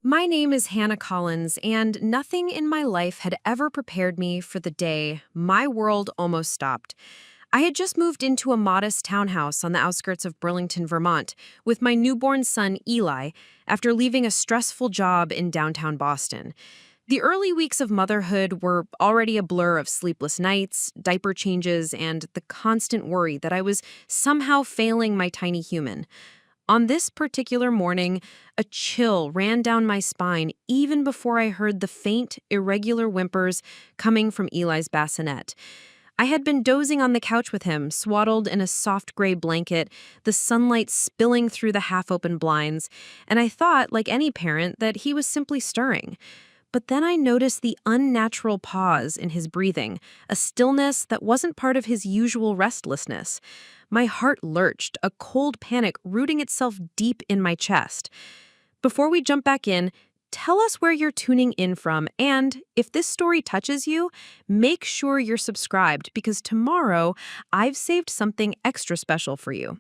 My name is Hannah Collins, and nothing in my life had ever prepared me for the day my world almost stopped. I had just moved into a modest townhouse on the outskirts of Burlington, Vermont, with my newborn son Eli, after leaving a stressful job in downtown Boston. The early weeks of motherhood were already a blur of sleepless nights, diaper changes, and the constant worry that I was somehow failing my tiny human. On this particular morning, a chill ran down my spine even before I heard the faint, irregular whimpers coming from Eli's bassinet. I had been dozing on the couch with him, swaddled in a soft gray blanket, the sunlight spilling through the half-open blinds, and I thought, like any parent, that he was simply stirring. But then I noticed the unnatural pause in his breathing, a stillness that wasn't part of his usual restlessness. My heart lurched, a cold panic rooting itself deep in my chest. Before we jump back in, tell us where you're tuning in from, and if this story touches you, make sure you're subscribed because tomorrow I've saved something extra special for you.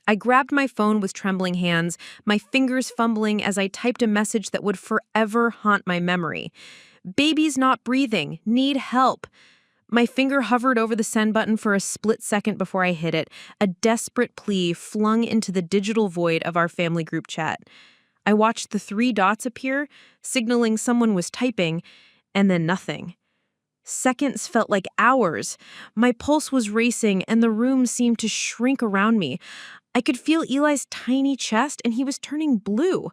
I grabbed my phone with trembling hands, my fingers fumbling as I typed a message that would forever haunt my memory. "Baby's not breathing. Need help." My finger hovered over the send button for a split second before I hit it, a desperate plea flung into the digital void of our family group chat. I watched the three dots appear, signaling someone was typing, and then nothing. Seconds felt like hours. My pulse was racing, and the room seemed to shrink around me. I could feel Eli's tiny chest, and he was turning blue.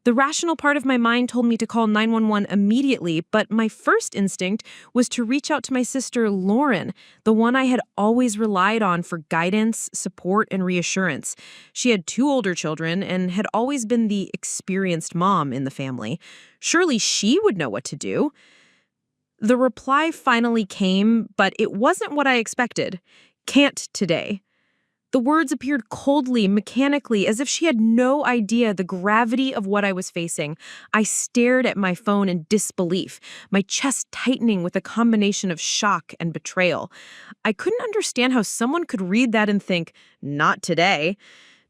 The rational part of my mind told me to call 911 immediately, but my first instinct was to reach out to my sister, Lauren, the one I had always relied on for guidance, support, and reassurance. She had two older children and had always been the experienced mom in the family. Surely she would know what to do. The reply finally came, but it wasn't what I expected. "Can't today." The words appeared coldly, mechanically, as if she had no idea the gravity of what I was facing. I stared at my phone in disbelief, my chest tightening with a combination of shock and betrayal. I couldn't understand how someone could read that and think, "Not today."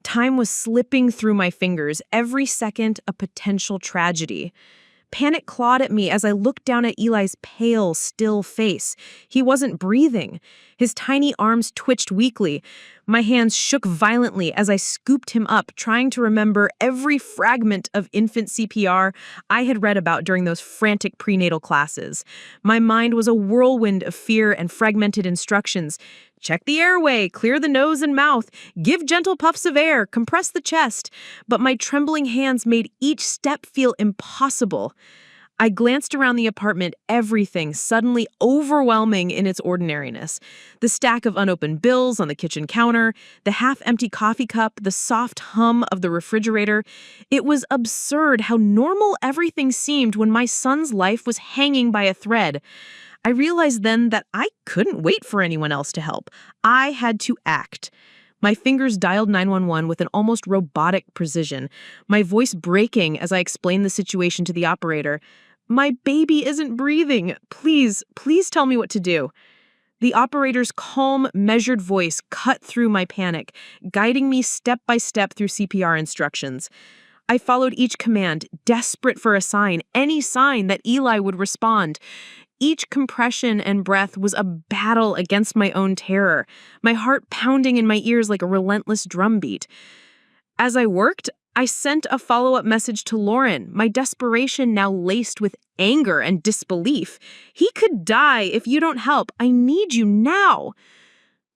Time was slipping through my fingers, every second a potential tragedy. Panic clawed at me as I looked down at Eli's pale, still face. He wasn't breathing. His tiny arms twitched weakly. My hands shook violently as I scooped him up, trying to remember every fragment of infant CPR I had read about during those frantic prenatal classes. My mind was a whirlwind of fear and fragmented instructions. Check the airway, clear the nose and mouth, give gentle puffs of air, compress the chest. But my trembling hands made each step feel impossible. I glanced around the apartment, everything suddenly overwhelming in its ordinariness. The stack of unopened bills on the kitchen counter, the half-empty coffee cup, the soft hum of the refrigerator. It was absurd how normal everything seemed when my son's life was hanging by a thread. I realized then that I couldn't wait for anyone else to help. I had to act. My fingers dialed 911 with an almost robotic precision, my voice breaking as I explained the situation to the operator. "My baby isn't breathing. Please tell me what to do." The operator's calm, measured voice cut through my panic, guiding me step by step through CPR instructions. I followed each command, desperate for a sign, any sign that Eli would respond. Each compression and breath was a battle against my own terror, my heart pounding in my ears like a relentless drumbeat. As I worked, I sent a follow-up message to Lauren, my desperation now laced with anger and disbelief. "He could die if you don't help. I need you now."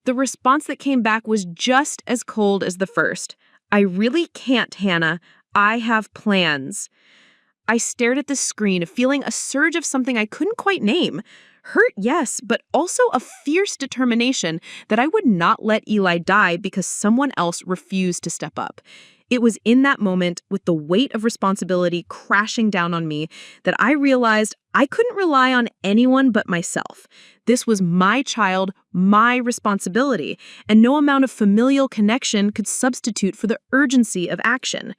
The response that came back was just as cold as the first. "I really can't, Hannah. I have plans." I stared at the screen, feeling a surge of something I couldn't quite name. Hurt, yes, but also a fierce determination that I would not let Eli die because someone else refused to step up. It was in that moment, with the weight of responsibility crashing down on me, that I realized I couldn't rely on anyone but myself. This was my child, my responsibility, and no amount of familial connection could substitute for the urgency of action.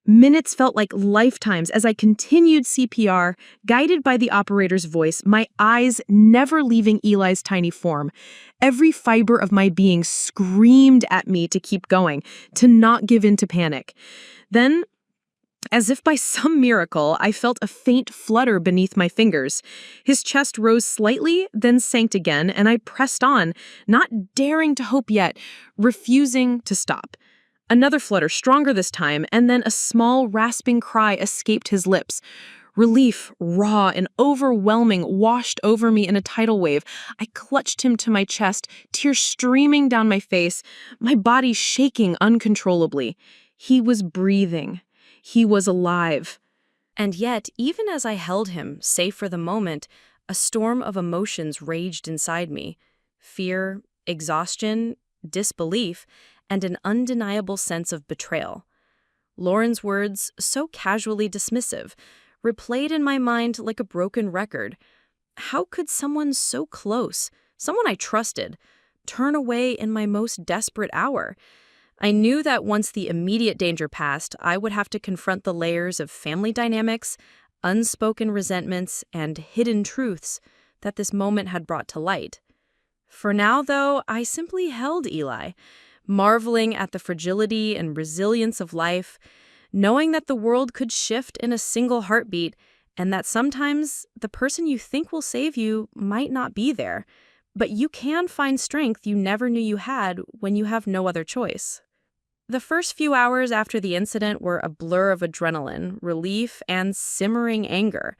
Minutes felt like lifetimes as I continued CPR, guided by the operator's voice, my eyes never leaving Eli's tiny form. Every fiber of my being screamed at me to keep going, to not give in to panic. Then As if by some miracle, I felt a faint flutter beneath my fingers. His chest rose slightly, then sank again, and I pressed on, not daring to hope yet, refusing to stop. Another flutter, stronger this time, and then a small, rasping cry escaped his lips. Relief, raw and overwhelming, washed over me in a tidal wave. I clutched him to my chest, tears streaming down my face, my body shaking uncontrollably. He was breathing. He was alive. And yet, even as I held him, safe for the moment, a storm of emotions raged inside me. Fear, exhaustion, disbelief, and an undeniable sense of betrayal. Lauren's words, so casually dismissive, replayed in my mind like a broken record. How could someone so close, someone I trusted, turn away in my most desperate hour? I knew that once the immediate danger passed, I would have to confront the layers of family dynamics, unspoken resentments, and hidden truths that this moment had brought to light. For now, though, I simply held Eli, marveling at the fragility and resilience of life, knowing that the world could shift in a single heartbeat, and that sometimes the person you think will save you might not be there. But you can find strength you never knew you had when you have no other choice. The first few hours after the incident were a blur of adrenaline, relief, and simmering anger.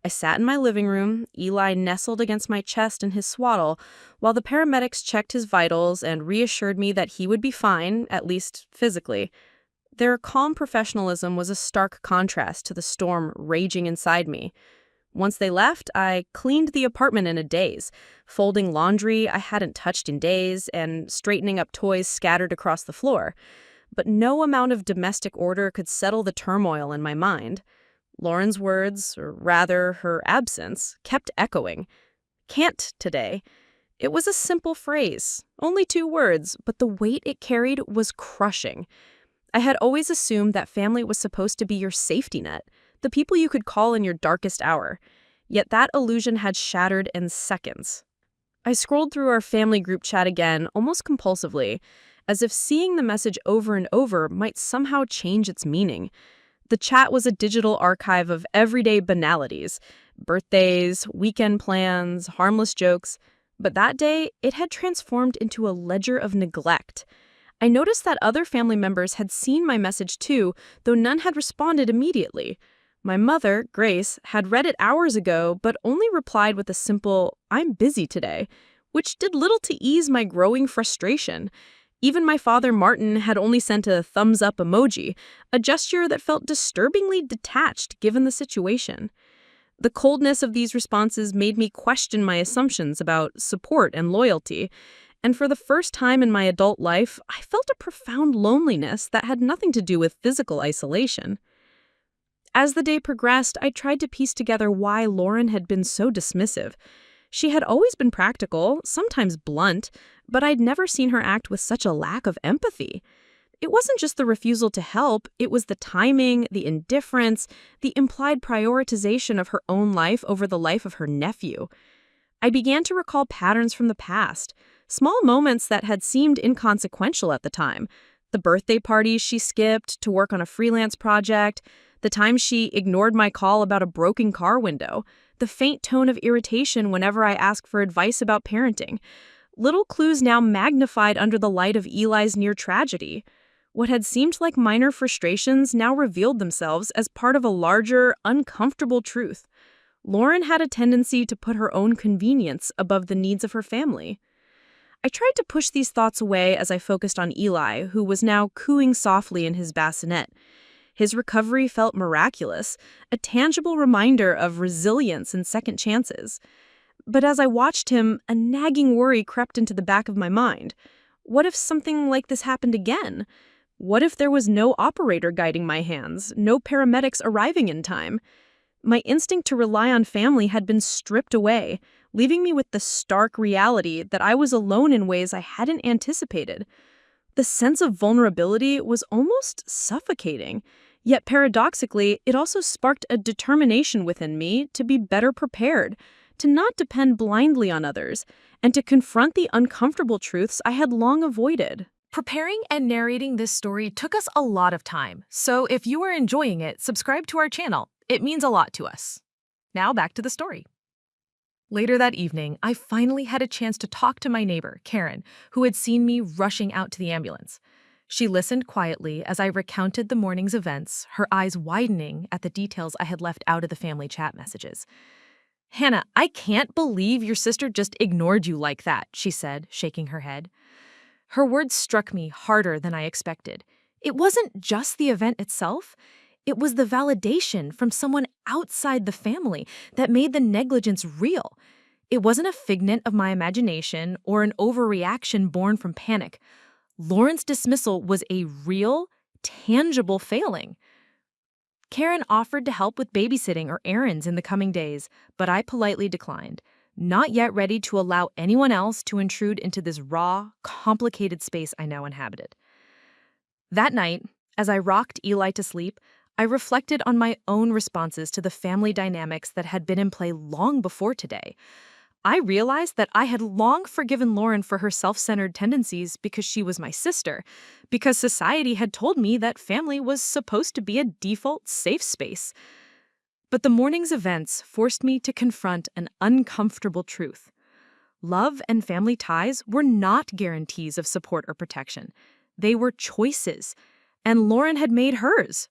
I sat in my living room, Eli nestled against my chest in his swaddle, while the paramedics checked his vitals and reassured me that he would be fine, at least physically. Their calm professionalism was a stark contrast to the storm raging inside me. Once they left, I cleaned the apartment in a daze, folding laundry I hadn't touched in days and straightening up toys scattered across the floor. But no amount of domestic order could settle the turmoil in my mind. Lauren's words, or rather her absence, kept echoing. Can't today. It was a simple phrase, only 2 words, but the weight it carried was crushing. I had always assumed that family was supposed to be your safety net, the people you could call in your darkest hour. Yet that illusion had shattered in seconds. I scrolled through our family group chat again, almost compulsively, as if seeing the message over and over might somehow change its meaning. The chat was a digital archive of everyday banalities, birthdays, weekend plans, harmless jokes, but that day it had transformed into a ledger of neglect. I noticed that other family members had seen my message too, though none had responded immediately. My mother, Grace, had read it hours ago, but only replied with a simple, "I'm busy today," which did little to ease my growing frustration. Even my father, Martin, had only sent a thumbs-up emoji, a gesture that felt disturbingly detached given the situation. The coldness of these responses made me question my assumptions about support and loyalty, and for the first time in my adult life, I felt a profound loneliness that had nothing to do with physical isolation. As the day progressed, I tried to piece together why Lauren had been so dismissive. She had always been practical, sometimes blunt, but I'd never seen her act with such a lack of empathy. It wasn't just the refusal to help, it was the timing, the indifference, the implied prioritization of her own life over the life of her nephew. I began to recall patterns from the past, small moments that had seemed inconsequential at the time. The birthday parties she skipped to work on a freelance project, the time she ignored my call about a broken car window, the faint tone of irritation whenever I asked for advice about parenting. Little clues now magnified under the light of Eli's near tragedy. What had seemed like minor frustrations now revealed themselves as part of a larger, uncomfortable truth. Lauren had a tendency to put her own convenience above the needs of her family. I tried to push these thoughts away as I focused on Eli, who was now cooing softly in his bassinet. His recovery felt miraculous, a tangible reminder of resilience and second chances. But as I watched him, a nagging worry crept into the back of my mind. What if something like this happened again? What if there was no operator guiding my hands, no paramedics arriving in time? My instinct to rely on family had been stripped away, leaving me with the stark reality that I was alone in ways I hadn't anticipated. The sense of vulnerability was almost suffocating, yet paradoxically, it also sparked a determination within me to be better prepared, to not depend blindly on others, and to confront the uncomfortable truths I had long avoided. Preparing and narrating this story took us a lot of time, so if you are enjoying it, subscribe to our channel. It means a lot to us. Now back to the story. Later that evening, I finally had a chance to talk to my neighbor, Karen, who had seen me rushing out to the ambulance. She listened quietly as I recounted the morning's events, her eyes widening at the details I had left out of the family chat messages. "Hannah, I can't believe your sister just ignored you like that," she said, shaking her head. Her words struck me harder than I expected. It wasn't just the event itself. It was the validation from someone outside the family that made the negligence real. It wasn't a figment of my imagination or an overreaction born from panic. Lauren's dismissal was a real, tangible failing. Karen offered to help with babysitting or errands in the coming days, but I politely declined, not yet ready to allow anyone else to intrude into this raw, complicated space I now inhabited. That night, as I rocked Eli to sleep, I reflected on my own responses to the family dynamics that had been in play long before today. I realized that I had long forgiven Lauren for her self-centered tendencies because she was my sister, because society had told me that family was supposed to be a default safe space. But the morning's events forced me to confront an uncomfortable truth. Love and family ties were not guarantees of support or protection. They were choices, and Lauren had made hers.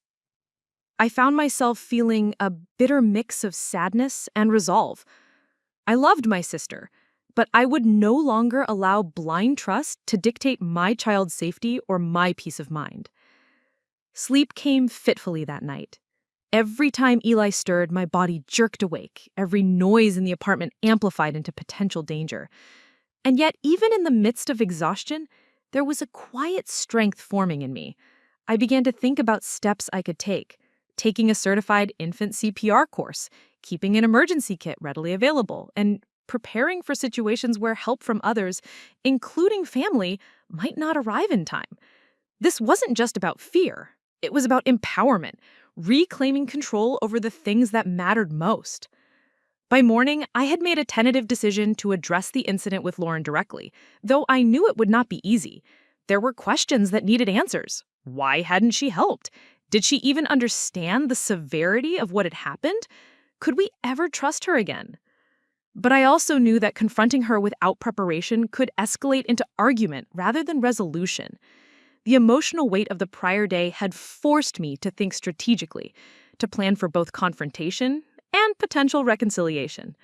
I found myself feeling a bitter mix of sadness and resolve. I loved my sister, but I would no longer allow blind trust to dictate my child's safety or my peace of mind. Sleep came fitfully that night. Every time Eli stirred, my body jerked awake, every noise in the apartment amplified into potential danger. And yet, even in the midst of exhaustion, there was a quiet strength forming in me. I began to think about steps I could take. Taking a certified infant CPR course, keeping an emergency kit readily available, and preparing for situations where help from others, including family, might not arrive in time. This wasn't just about fear. It was about empowerment, reclaiming control over the things that mattered most. By morning, I had made a tentative decision to address the incident with Lauren directly, though I knew it would not be easy. There were questions that needed answers. Why hadn't she helped? Did she even understand the severity of what had happened? Could we ever trust her again? But I also knew that confronting her without preparation could escalate into argument rather than resolution. The emotional weight of the prior day had forced me to think strategically, to plan for both confrontation and potential reconciliation.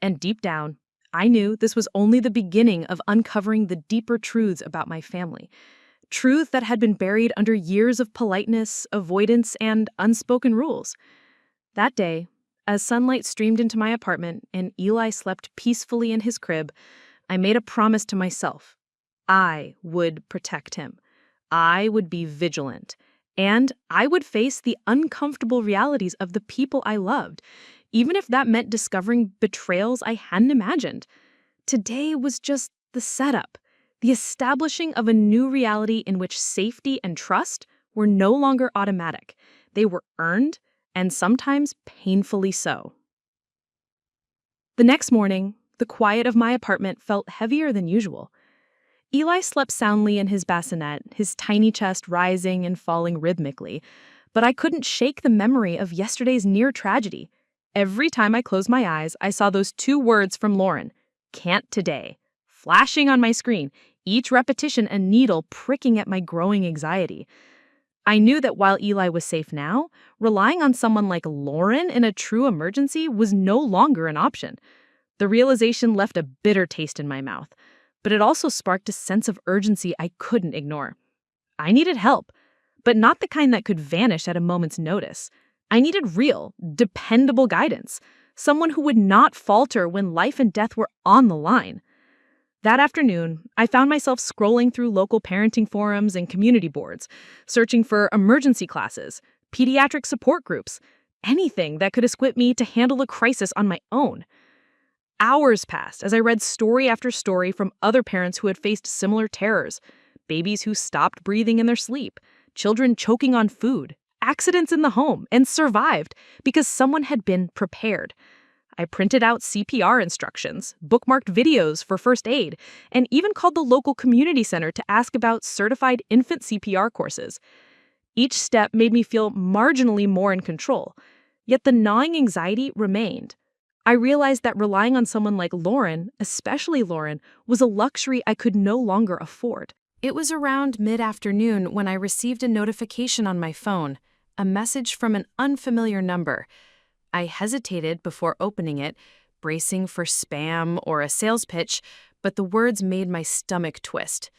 And deep down, I knew this was only the beginning of uncovering the deeper truths about my family. Truth that had been buried under years of politeness, avoidance, and unspoken rules. That day, as sunlight streamed into my apartment and Eli slept peacefully in his crib, I made a promise to myself. I would protect him. I would be vigilant. And I would face the uncomfortable realities of the people I loved, even if that meant discovering betrayals I hadn't imagined. Today was just the setup. The establishing of a new reality in which safety and trust were no longer automatic. They were earned, and sometimes painfully so. The next morning, the quiet of my apartment felt heavier than usual. Eli slept soundly in his bassinet, his tiny chest rising and falling rhythmically, but I couldn't shake the memory of yesterday's near tragedy. Every time I closed my eyes, I saw those two words from Lauren, "Can't today," flashing on my screen, each repetition a needle pricking at my growing anxiety. I knew that while Eli was safe now, relying on someone like Lauren in a true emergency was no longer an option. The realization left a bitter taste in my mouth, but it also sparked a sense of urgency I couldn't ignore. I needed help, but not the kind that could vanish at a moment's notice. I needed real, dependable guidance, someone who would not falter when life and death were on the line. That afternoon, I found myself scrolling through local parenting forums and community boards, searching for emergency classes, pediatric support groups, anything that could equip me to handle a crisis on my own. Hours passed as I read story after story from other parents who had faced similar terrors, babies who stopped breathing in their sleep, children choking on food, accidents in the home, and survived because someone had been prepared. I printed out CPR instructions, bookmarked videos for first aid, and even called the local community center to ask about certified infant CPR courses. Each step made me feel marginally more in control, yet the gnawing anxiety remained. I realized that relying on someone like Lauren, especially Lauren, was a luxury I could no longer afford. It was around mid-afternoon when I received a notification on my phone, a message from an unfamiliar number. I hesitated before opening it, bracing for spam or a sales pitch, but the words made my stomach twist.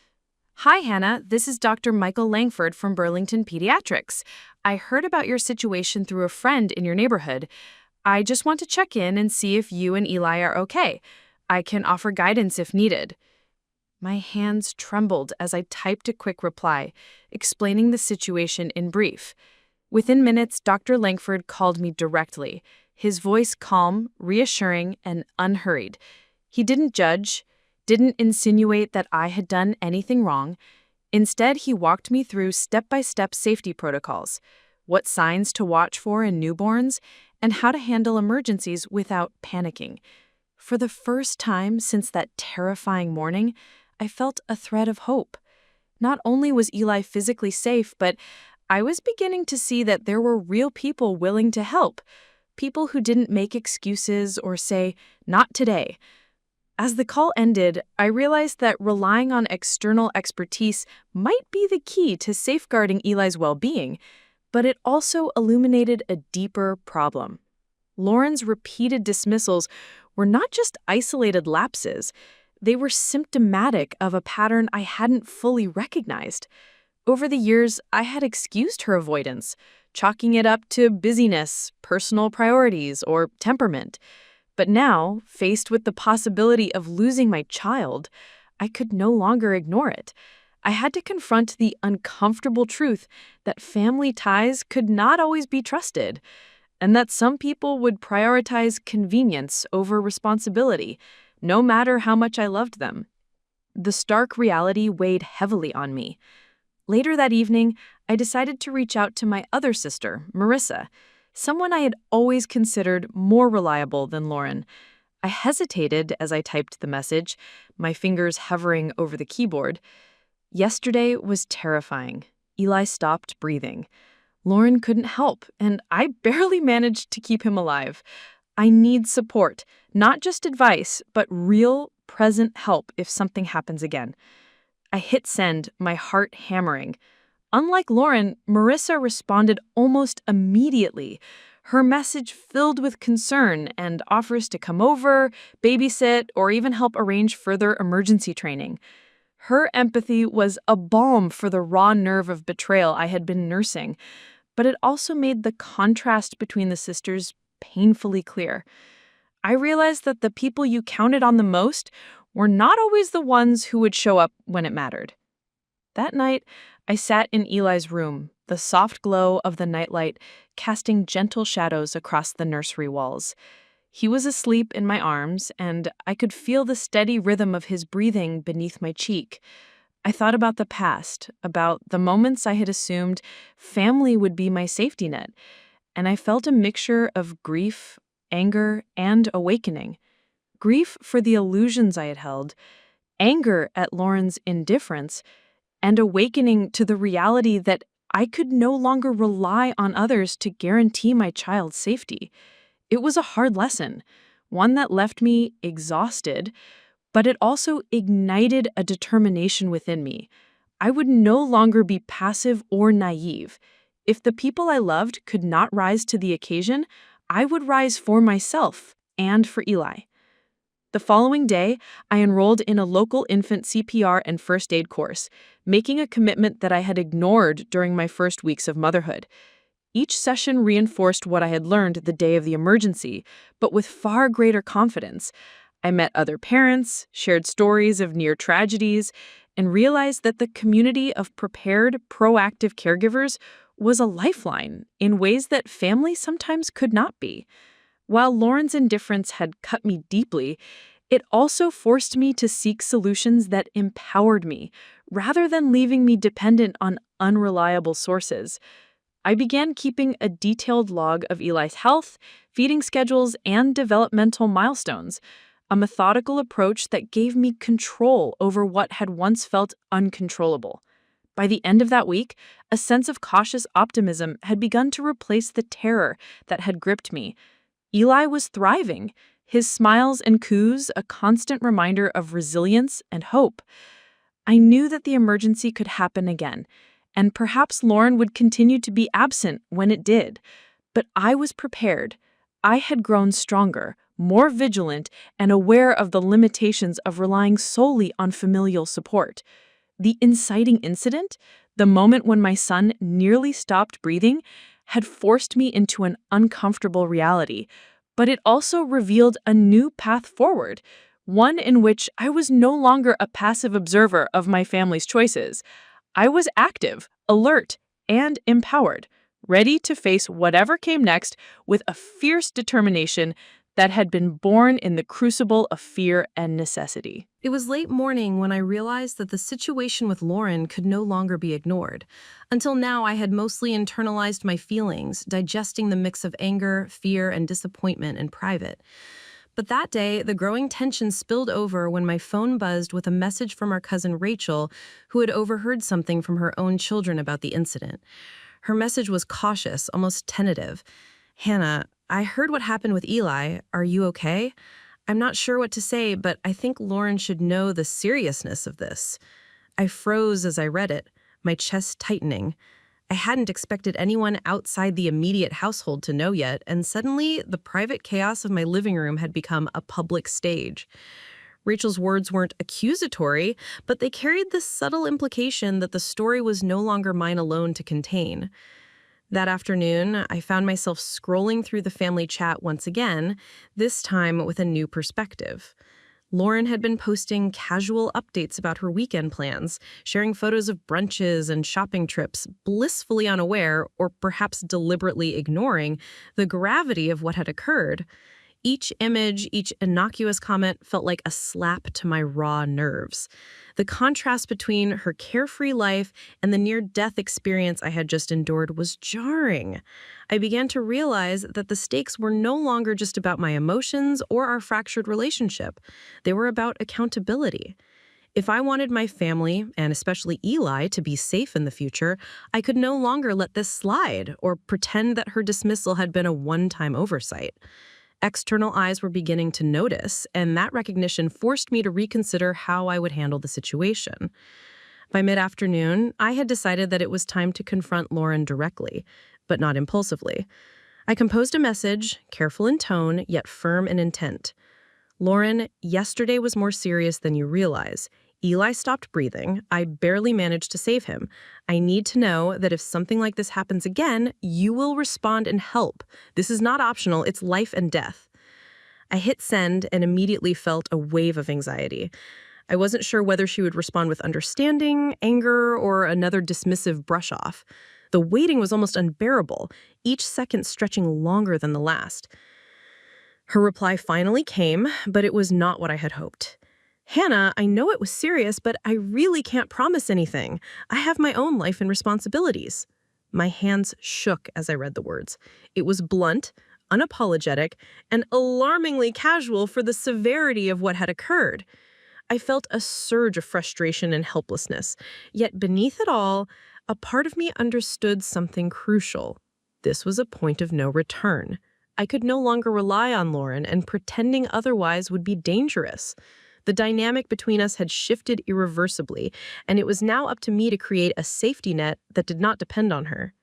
"Hi, Hannah. This is Dr. Michael Langford from Burlington Pediatrics. I heard about your situation through a friend in your neighborhood. I just want to check in and see if you and Eli are okay. I can offer guidance if needed." My hands trembled as I typed a quick reply, explaining the situation in brief. Within minutes, Dr. Langford called me directly, his voice calm, reassuring, and unhurried. He didn't judge, didn't insinuate that I had done anything wrong. Instead, he walked me through step-by-step safety protocols, what signs to watch for in newborns, and how to handle emergencies without panicking. For the first time since that terrifying morning, I felt a thread of hope. Not only was Eli physically safe, but I was beginning to see that there were real people willing to help, people who didn't make excuses or say, "Not today." As the call ended, I realized that relying on external expertise might be the key to safeguarding Eli's well-being, but it also illuminated a deeper problem. Lauren's repeated dismissals were not just isolated lapses, they were symptomatic of a pattern I hadn't fully recognized. Over the years, I had excused her avoidance, chalking it up to busyness, personal priorities, or temperament. But now, faced with the possibility of losing my child, I could no longer ignore it. I had to confront the uncomfortable truth that family ties could not always be trusted, and that some people would prioritize convenience over responsibility, no matter how much I loved them. The stark reality weighed heavily on me. Later that evening, I decided to reach out to my other sister, Marissa, someone I had always considered more reliable than Lauren. I hesitated as I typed the message, my fingers hovering over the keyboard. Yesterday was terrifying. Eli stopped breathing. Lauren couldn't help, and I barely managed to keep him alive. I need support, not just advice, but real, present help if something happens again. I hit send, my heart hammering. Unlike Lauren, Marissa responded almost immediately, her message filled with concern and offers to come over, babysit, or even help arrange further emergency training. Her empathy was a balm for the raw nerve of betrayal I had been nursing, but it also made the contrast between the sisters painfully clear. I realized that the people you counted on the most were not always the ones who would show up when it mattered. That night, I sat in Eli's room, the soft glow of the nightlight casting gentle shadows across the nursery walls. He was asleep in my arms, and I could feel the steady rhythm of his breathing beneath my cheek. I thought about the past, about the moments I had assumed family would be my safety net, and I felt a mixture of grief, anger, and awakening. Grief for the illusions I had held, anger at Lauren's indifference, and awakening to the reality that I could no longer rely on others to guarantee my child's safety. It was a hard lesson, one that left me exhausted, but it also ignited a determination within me. I would no longer be passive or naive. If the people I loved could not rise to the occasion, I would rise for myself and for Eli. The following day, I enrolled in a local infant CPR and first aid course, making a commitment that I had ignored during my first weeks of motherhood. Each session reinforced what I had learned the day of the emergency, but with far greater confidence. I met other parents, shared stories of near tragedies, and realized that the community of prepared, proactive caregivers was a lifeline in ways that family sometimes could not be. While Lauren's indifference had cut me deeply, it also forced me to seek solutions that empowered me, rather than leaving me dependent on unreliable sources. I began keeping a detailed log of Eli's health, feeding schedules, and developmental milestones, a methodical approach that gave me control over what had once felt uncontrollable. By the end of that week, a sense of cautious optimism had begun to replace the terror that had gripped me. Eli was thriving, his smiles and coos a constant reminder of resilience and hope. I knew that the emergency could happen again, and perhaps Lauren would continue to be absent when it did. But I was prepared. I had grown stronger, more vigilant, and aware of the limitations of relying solely on familial support. The inciting incident, the moment when my son nearly stopped breathing, had forced me into an uncomfortable reality, but it also revealed a new path forward, one in which I was no longer a passive observer of my family's choices. I was active, alert, and empowered, ready to face whatever came next with a fierce determination that had been born in the crucible of fear and necessity. It was late morning when I realized that the situation with Lauren could no longer be ignored. Until now, I had mostly internalized my feelings, digesting the mix of anger, fear, and disappointment in private. But that day, the growing tension spilled over when my phone buzzed with a message from our cousin Rachel, who had overheard something from her own children about the incident. Her message was cautious, almost tentative. "Hannah, I heard what happened with Eli. Are you okay? I'm not sure what to say, but I think Lauren should know the seriousness of this." I froze as I read it, my chest tightening. I hadn't expected anyone outside the immediate household to know yet, and suddenly the private chaos of my living room had become a public stage. Rachel's words weren't accusatory, but they carried the subtle implication that the story was no longer mine alone to contain. That afternoon, I found myself scrolling through the family chat once again, this time with a new perspective. Lauren had been posting casual updates about her weekend plans, sharing photos of brunches and shopping trips, blissfully unaware, or perhaps deliberately ignoring, the gravity of what had occurred. Each image, each innocuous comment felt like a slap to my raw nerves. The contrast between her carefree life and the near-death experience I had just endured was jarring. I began to realize that the stakes were no longer just about my emotions or our fractured relationship. They were about accountability. If I wanted my family, and especially Eli, to be safe in the future, I could no longer let this slide or pretend that her dismissal had been a one-time oversight. External eyes were beginning to notice, and that recognition forced me to reconsider how I would handle the situation. By mid-afternoon, I had decided that it was time to confront Lauren directly, but not impulsively. I composed a message, careful in tone, yet firm in intent. "Lauren, yesterday was more serious than you realize. Eli stopped breathing. I barely managed to save him. I need to know that if something like this happens again, you will respond and help. This is not optional, it's life and death." I hit send and immediately felt a wave of anxiety. I wasn't sure whether she would respond with understanding, anger, or another dismissive brush off. The waiting was almost unbearable, each second stretching longer than the last. Her reply finally came, but it was not what I had hoped. "Hannah, I know it was serious, but I really can't promise anything. I have my own life and responsibilities." My hands shook as I read the words. It was blunt, unapologetic, and alarmingly casual for the severity of what had occurred. I felt a surge of frustration and helplessness, yet beneath it all, a part of me understood something crucial. This was a point of no return. I could no longer rely on Lauren, and pretending otherwise would be dangerous. The dynamic between us had shifted irreversibly, and it was now up to me to create a safety net that did not depend on her.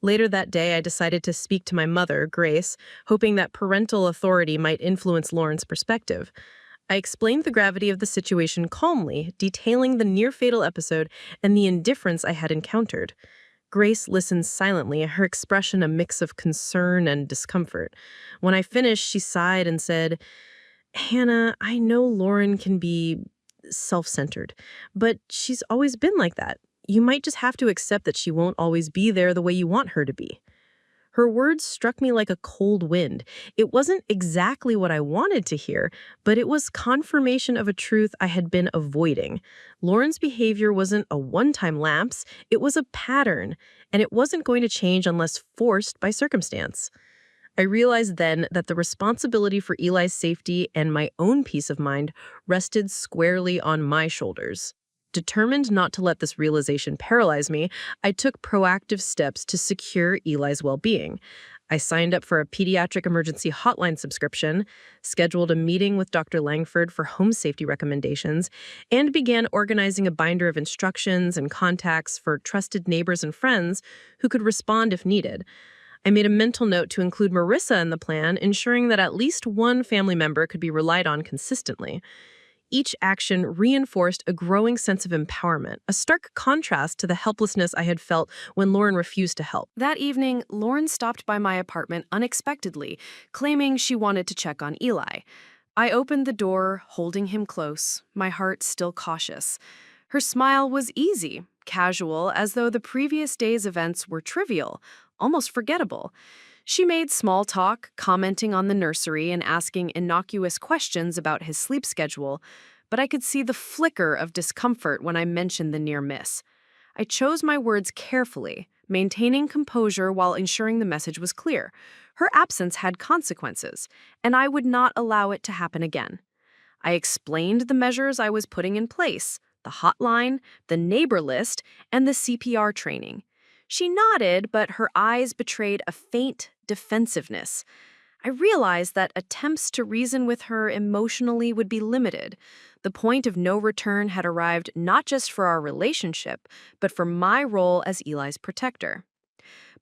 Later that day, I decided to speak to my mother, Grace, hoping that parental authority might influence Lauren's perspective. I explained the gravity of the situation calmly, detailing the near-fatal episode and the indifference I had encountered. Grace listened silently, her expression a mix of concern and discomfort. When I finished, she sighed and said, "Hannah, I know Lauren can be self-centered, but she's always been like that. You might just have to accept that she won't always be there the way you want her to be." Her words struck me like a cold wind. It wasn't exactly what I wanted to hear, but it was confirmation of a truth I had been avoiding. Lauren's behavior wasn't a one-time lapse, it was a pattern, and it wasn't going to change unless forced by circumstance. I realized then that the responsibility for Eli's safety and my own peace of mind rested squarely on my shoulders. Determined not to let this realization paralyze me, I took proactive steps to secure Eli's well-being. I signed up for a pediatric emergency hotline subscription, scheduled a meeting with Dr. Langford for home safety recommendations, and began organizing a binder of instructions and contacts for trusted neighbors and friends who could respond if needed. I made a mental note to include Marissa in the plan, ensuring that at least one family member could be relied on consistently. Each action reinforced a growing sense of empowerment, a stark contrast to the helplessness I had felt when Lauren refused to help. That evening, Lauren stopped by my apartment unexpectedly, claiming she wanted to check on Eli. I opened the door, holding him close, my heart still cautious. Her smile was easy, casual, as though the previous day's events were trivial, almost forgettable. She made small talk, commenting on the nursery and asking innocuous questions about his sleep schedule, but I could see the flicker of discomfort when I mentioned the near miss. I chose my words carefully, maintaining composure while ensuring the message was clear. Her absence had consequences, and I would not allow it to happen again. I explained the measures I was putting in place, the hotline, the neighbor list, and the CPR training. She nodded, but her eyes betrayed a faint defensiveness. I realized that attempts to reason with her emotionally would be limited. The point of no return had arrived not just for our relationship, but for my role as Eli's protector.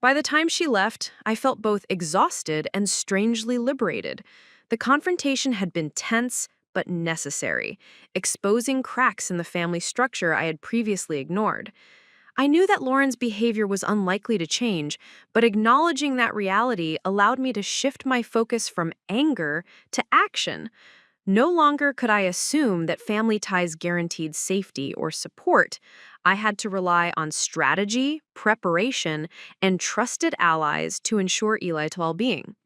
By the time she left, I felt both exhausted and strangely liberated. The confrontation had been tense, but necessary, exposing cracks in the family structure I had previously ignored. I knew that Lauren's behavior was unlikely to change, but acknowledging that reality allowed me to shift my focus from anger to action. No longer could I assume that family ties guaranteed safety or support. I had to rely on strategy, preparation, and trusted allies to ensure Eli's well-being.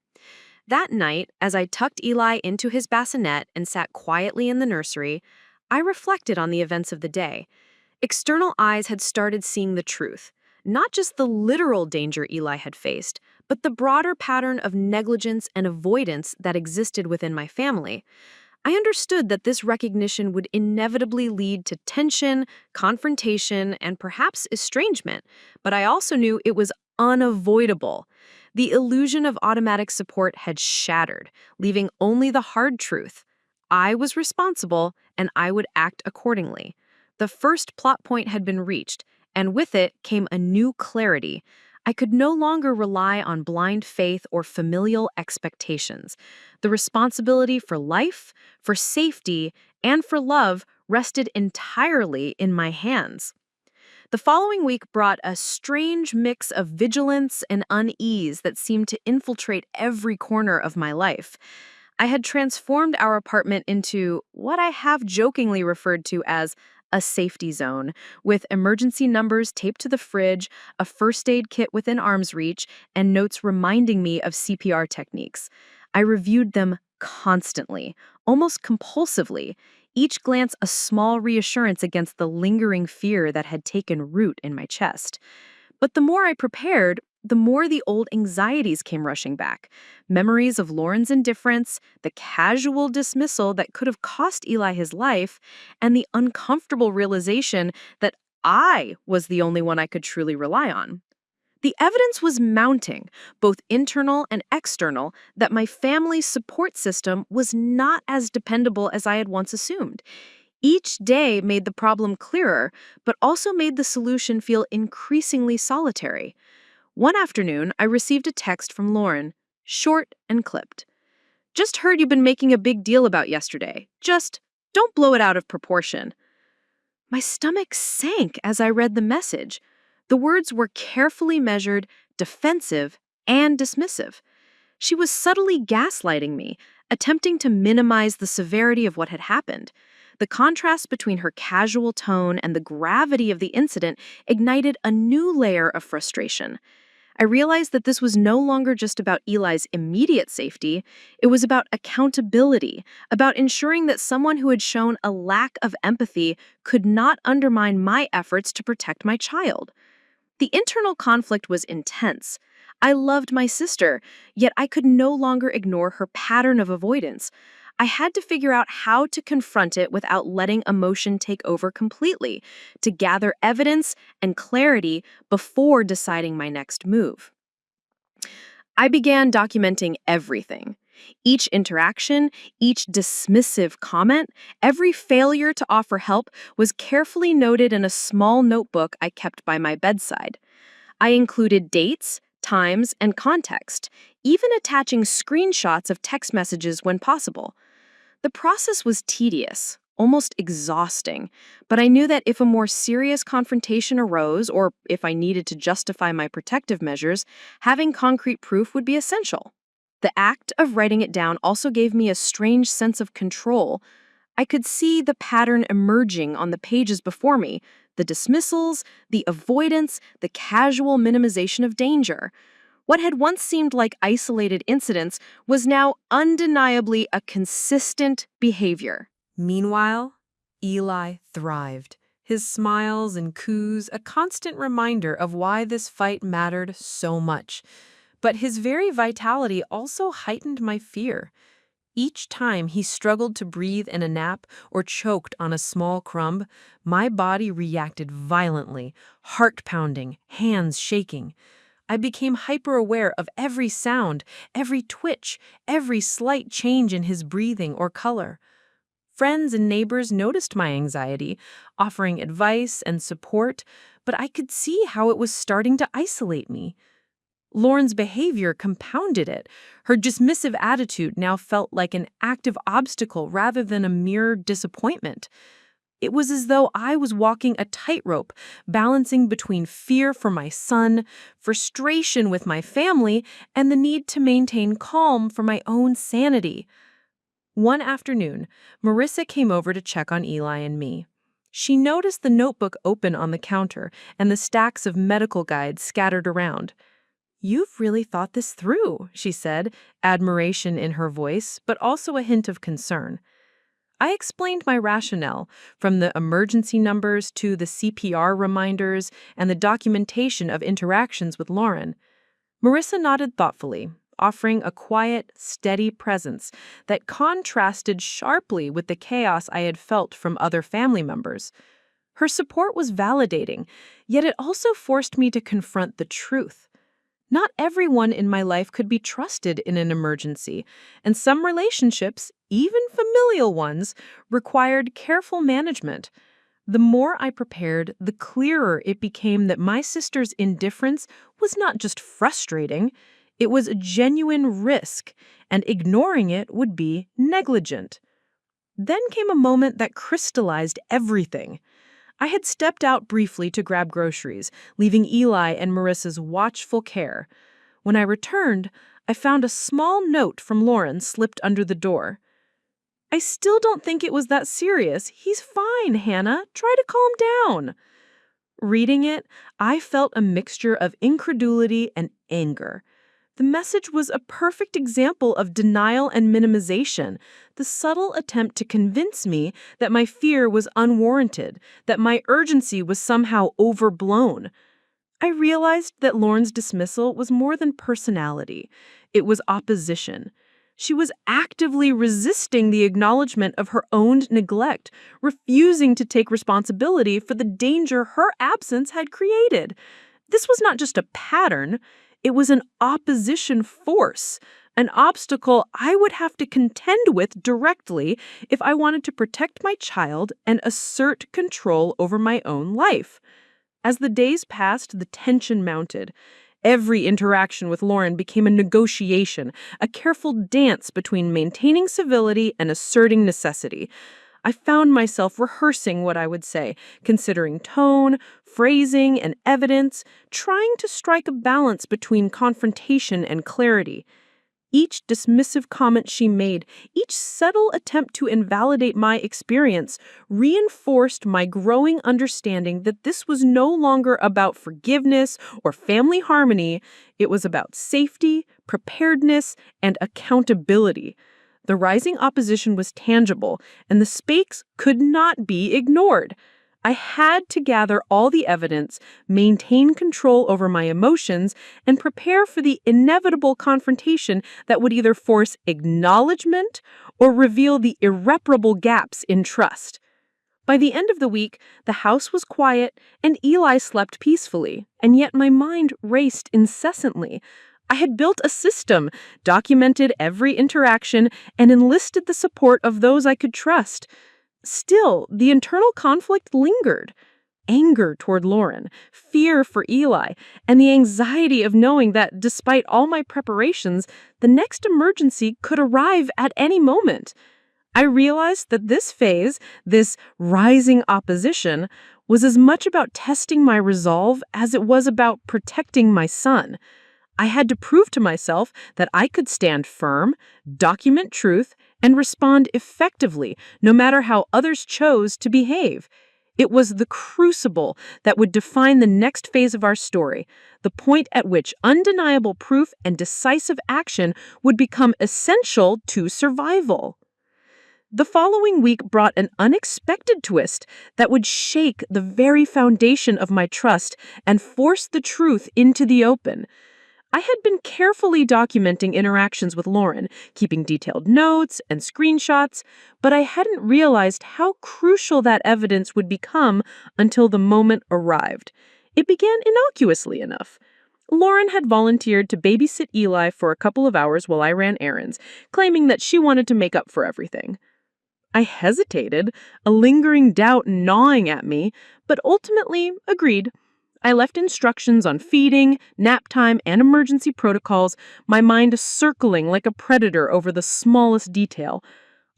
That night, as I tucked Eli into his bassinet and sat quietly in the nursery, I reflected on the events of the day. External eyes had started seeing the truth, not just the literal danger Eli had faced, but the broader pattern of negligence and avoidance that existed within my family. I understood that this recognition would inevitably lead to tension, confrontation, and perhaps estrangement, but I also knew it was unavoidable. The illusion of automatic support had shattered, leaving only the hard truth. I was responsible, and I would act accordingly. The first plot point had been reached, and with it came a new clarity. I could no longer rely on blind faith or familial expectations. The responsibility for life, for safety, and for love rested entirely in my hands. The following week brought a strange mix of vigilance and unease that seemed to infiltrate every corner of my life. I had transformed our apartment into what I have jokingly referred to as a safety zone, with emergency numbers taped to the fridge, a first aid kit within arm's reach, and notes reminding me of CPR techniques. I reviewed them constantly, almost compulsively, each glance a small reassurance against the lingering fear that had taken root in my chest. But the more I prepared, the more the old anxieties came rushing back. Memories of Lauren's indifference, the casual dismissal that could have cost Eli his life, and the uncomfortable realization that I was the only one I could truly rely on. The evidence was mounting, both internal and external, that my family's support system was not as dependable as I had once assumed. Each day made the problem clearer, but also made the solution feel increasingly solitary. One afternoon, I received a text from Lauren, short and clipped. "Just heard you've been making a big deal about yesterday. Just don't blow it out of proportion." My stomach sank as I read the message. The words were carefully measured, defensive, and dismissive. She was subtly gaslighting me, attempting to minimize the severity of what had happened. The contrast between her casual tone and the gravity of the incident ignited a new layer of frustration. I realized that this was no longer just about Eli's immediate safety, it was about accountability, about ensuring that someone who had shown a lack of empathy could not undermine my efforts to protect my child. The internal conflict was intense. I loved my sister, yet I could no longer ignore her pattern of avoidance. I had to figure out how to confront it without letting emotion take over completely, to gather evidence and clarity before deciding my next move. I began documenting everything. Each interaction, each dismissive comment, every failure to offer help was carefully noted in a small notebook I kept by my bedside. I included dates, times, and context, even attaching screenshots of text messages when possible. The process was tedious, almost exhausting, but I knew that if a more serious confrontation arose, or if I needed to justify my protective measures, having concrete proof would be essential. The act of writing it down also gave me a strange sense of control. I could see the pattern emerging on the pages before me, the dismissals, the avoidance, the casual minimization of danger. What had once seemed like isolated incidents was now undeniably a consistent behavior. Meanwhile, Eli thrived. His smiles and coos a constant reminder of why this fight mattered so much. But his very vitality also heightened my fear. Each time he struggled to breathe in a nap or choked on a small crumb, my body reacted violently, heart pounding, hands shaking. I became hyper-aware of every sound, every twitch, every slight change in his breathing or color. Friends and neighbors noticed my anxiety, offering advice and support, but I could see how it was starting to isolate me. Lauren's behavior compounded it. Her dismissive attitude now felt like an active obstacle rather than a mere disappointment. It was as though I was walking a tightrope, balancing between fear for my son, frustration with my family, and the need to maintain calm for my own sanity. One afternoon, Marissa came over to check on Eli and me. She noticed the notebook open on the counter and the stacks of medical guides scattered around. "You've really thought this through," she said, admiration in her voice, but also a hint of concern. I explained my rationale, from the emergency numbers to the CPR reminders and the documentation of interactions with Lauren. Marissa nodded thoughtfully, offering a quiet, steady presence that contrasted sharply with the chaos I had felt from other family members. Her support was validating, yet it also forced me to confront the truth. Not everyone in my life could be trusted in an emergency, and some relationships, even familial ones, required careful management. The more I prepared, the clearer it became that my sister's indifference was not just frustrating, it was a genuine risk, and ignoring it would be negligent. Then came a moment that crystallized everything. I had stepped out briefly to grab groceries, leaving Eli and Marissa's watchful care. When I returned, I found a small note from Lauren slipped under the door. "I still don't think it was that serious. He's fine, Hannah. Try to calm down." Reading it, I felt a mixture of incredulity and anger. The message was a perfect example of denial and minimization, the subtle attempt to convince me that my fear was unwarranted, that my urgency was somehow overblown. I realized that Lauren's dismissal was more than personality. It was opposition. She was actively resisting the acknowledgement of her own neglect, refusing to take responsibility for the danger her absence had created. This was not just a pattern. It was an opposition force, an obstacle I would have to contend with directly if I wanted to protect my child and assert control over my own life. As the days passed, the tension mounted. Every interaction with Lauren became a negotiation, a careful dance between maintaining civility and asserting necessity. I found myself rehearsing what I would say, considering tone, phrasing, and evidence, trying to strike a balance between confrontation and clarity. Each dismissive comment she made, each subtle attempt to invalidate my experience, reinforced my growing understanding that this was no longer about forgiveness or family harmony. It was about safety, preparedness, and accountability. The rising opposition was tangible, and the stakes could not be ignored. I had to gather all the evidence, maintain control over my emotions, and prepare for the inevitable confrontation that would either force acknowledgement or reveal the irreparable gaps in trust. By the end of the week, the house was quiet and Eli slept peacefully, and yet my mind raced incessantly. I had built a system, documented every interaction, and enlisted the support of those I could trust. Still, the internal conflict lingered. Anger toward Lauren, fear for Eli, and the anxiety of knowing that despite all my preparations, the next emergency could arrive at any moment. I realized that this phase, this rising opposition, was as much about testing my resolve as it was about protecting my son. I had to prove to myself that I could stand firm, document truth, and respond effectively, no matter how others chose to behave. It was the crucible that would define the next phase of our story, the point at which undeniable proof and decisive action would become essential to survival. The following week brought an unexpected twist that would shake the very foundation of my trust and force the truth into the open. I had been carefully documenting interactions with Lauren, keeping detailed notes and screenshots, but I hadn't realized how crucial that evidence would become until the moment arrived. It began innocuously enough. Lauren had volunteered to babysit Eli for a couple of hours while I ran errands, claiming that she wanted to make up for everything. I hesitated, a lingering doubt gnawing at me, but ultimately agreed. I left instructions on feeding, nap time, and emergency protocols, my mind circling like a predator over the smallest detail.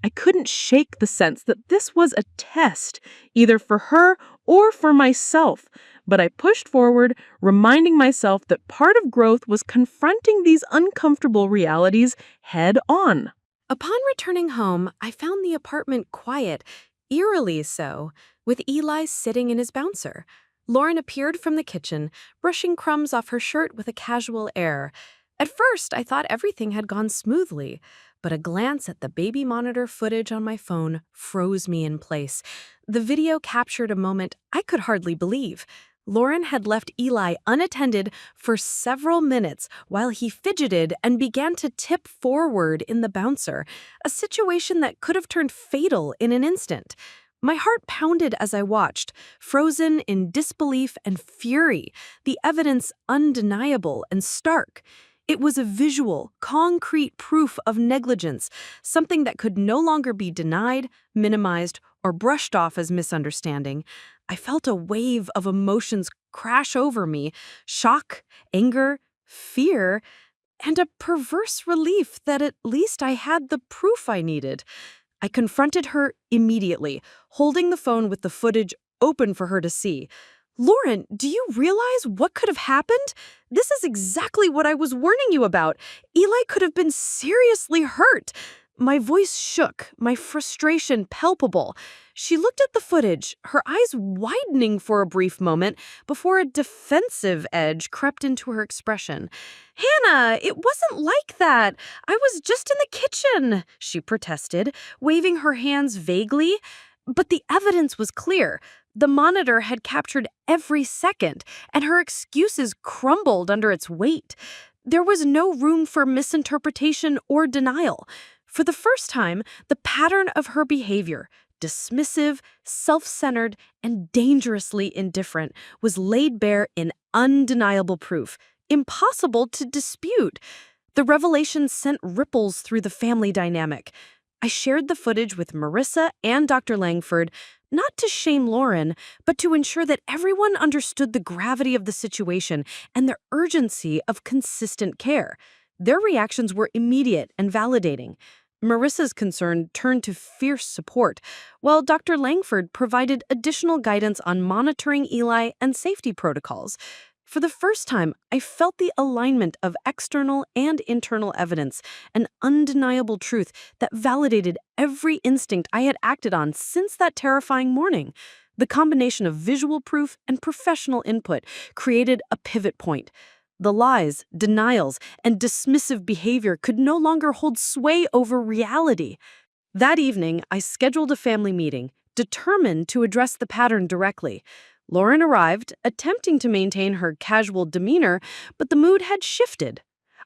I couldn't shake the sense that this was a test, either for her or for myself, but I pushed forward, reminding myself that part of growth was confronting these uncomfortable realities head on. Upon returning home, I found the apartment quiet, eerily so, with Eli sitting in his bouncer. Lauren appeared from the kitchen, brushing crumbs off her shirt with a casual air. At first, I thought everything had gone smoothly, but a glance at the baby monitor footage on my phone froze me in place. The video captured a moment I could hardly believe. Lauren had left Eli unattended for several minutes while he fidgeted and began to tip forward in the bouncer, a situation that could have turned fatal in an instant. My heart pounded as I watched, frozen in disbelief and fury, the evidence undeniable and stark. It was a visual, concrete proof of negligence, something that could no longer be denied, minimized, or brushed off as misunderstanding. I felt a wave of emotions crash over me, shock, anger, fear, and a perverse relief that at least I had the proof I needed. I confronted her immediately, holding the phone with the footage open for her to see. "Lauren, do you realize what could have happened? This is exactly what I was warning you about. Eli could have been seriously hurt." My voice shook, my frustration palpable. She looked at the footage, her eyes widening for a brief moment before a defensive edge crept into her expression. "Hannah, it wasn't like that. I was just in the kitchen," she protested, waving her hands vaguely. But the evidence was clear. The monitor had captured every second, and her excuses crumbled under its weight. There was no room for misinterpretation or denial. For the first time, the pattern of her behavior, dismissive, self-centered, and dangerously indifferent, was laid bare in undeniable proof, impossible to dispute. The revelation sent ripples through the family dynamic. I shared the footage with Marissa and Dr. Langford, not to shame Lauren, but to ensure that everyone understood the gravity of the situation and the urgency of consistent care. Their reactions were immediate and validating. Marissa's concern turned to fierce support, while Dr. Langford provided additional guidance on monitoring Eli and safety protocols. For the first time, I felt the alignment of external and internal evidence, an undeniable truth that validated every instinct I had acted on since that terrifying morning. The combination of visual proof and professional input created a pivot point. The lies, denials, and dismissive behavior could no longer hold sway over reality. That evening, I scheduled a family meeting, determined to address the pattern directly. Lauren arrived, attempting to maintain her casual demeanor, but the mood had shifted.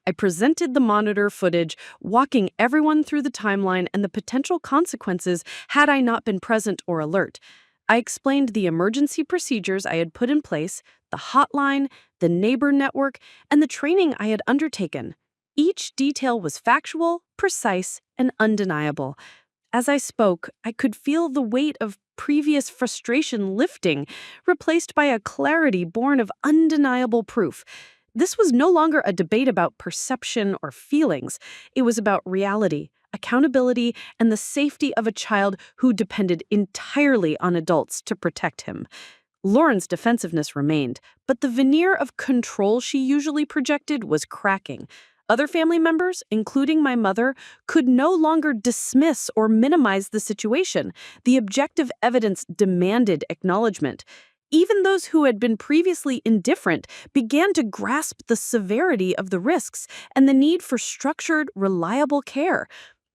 I presented the monitor footage, walking everyone through the timeline and the potential consequences had I not been present or alert. I explained the emergency procedures I had put in place, the hotline, the neighbor network, and the training I had undertaken. Each detail was factual, precise, and undeniable. As I spoke, I could feel the weight of previous frustration lifting, replaced by a clarity born of undeniable proof. This was no longer a debate about perception or feelings. It was about reality, accountability, and the safety of a child who depended entirely on adults to protect him. Lauren's defensiveness remained, but the veneer of control she usually projected was cracking. Other family members, including my mother, could no longer dismiss or minimize the situation. The objective evidence demanded acknowledgement. Even those who had been previously indifferent began to grasp the severity of the risks and the need for structured, reliable care.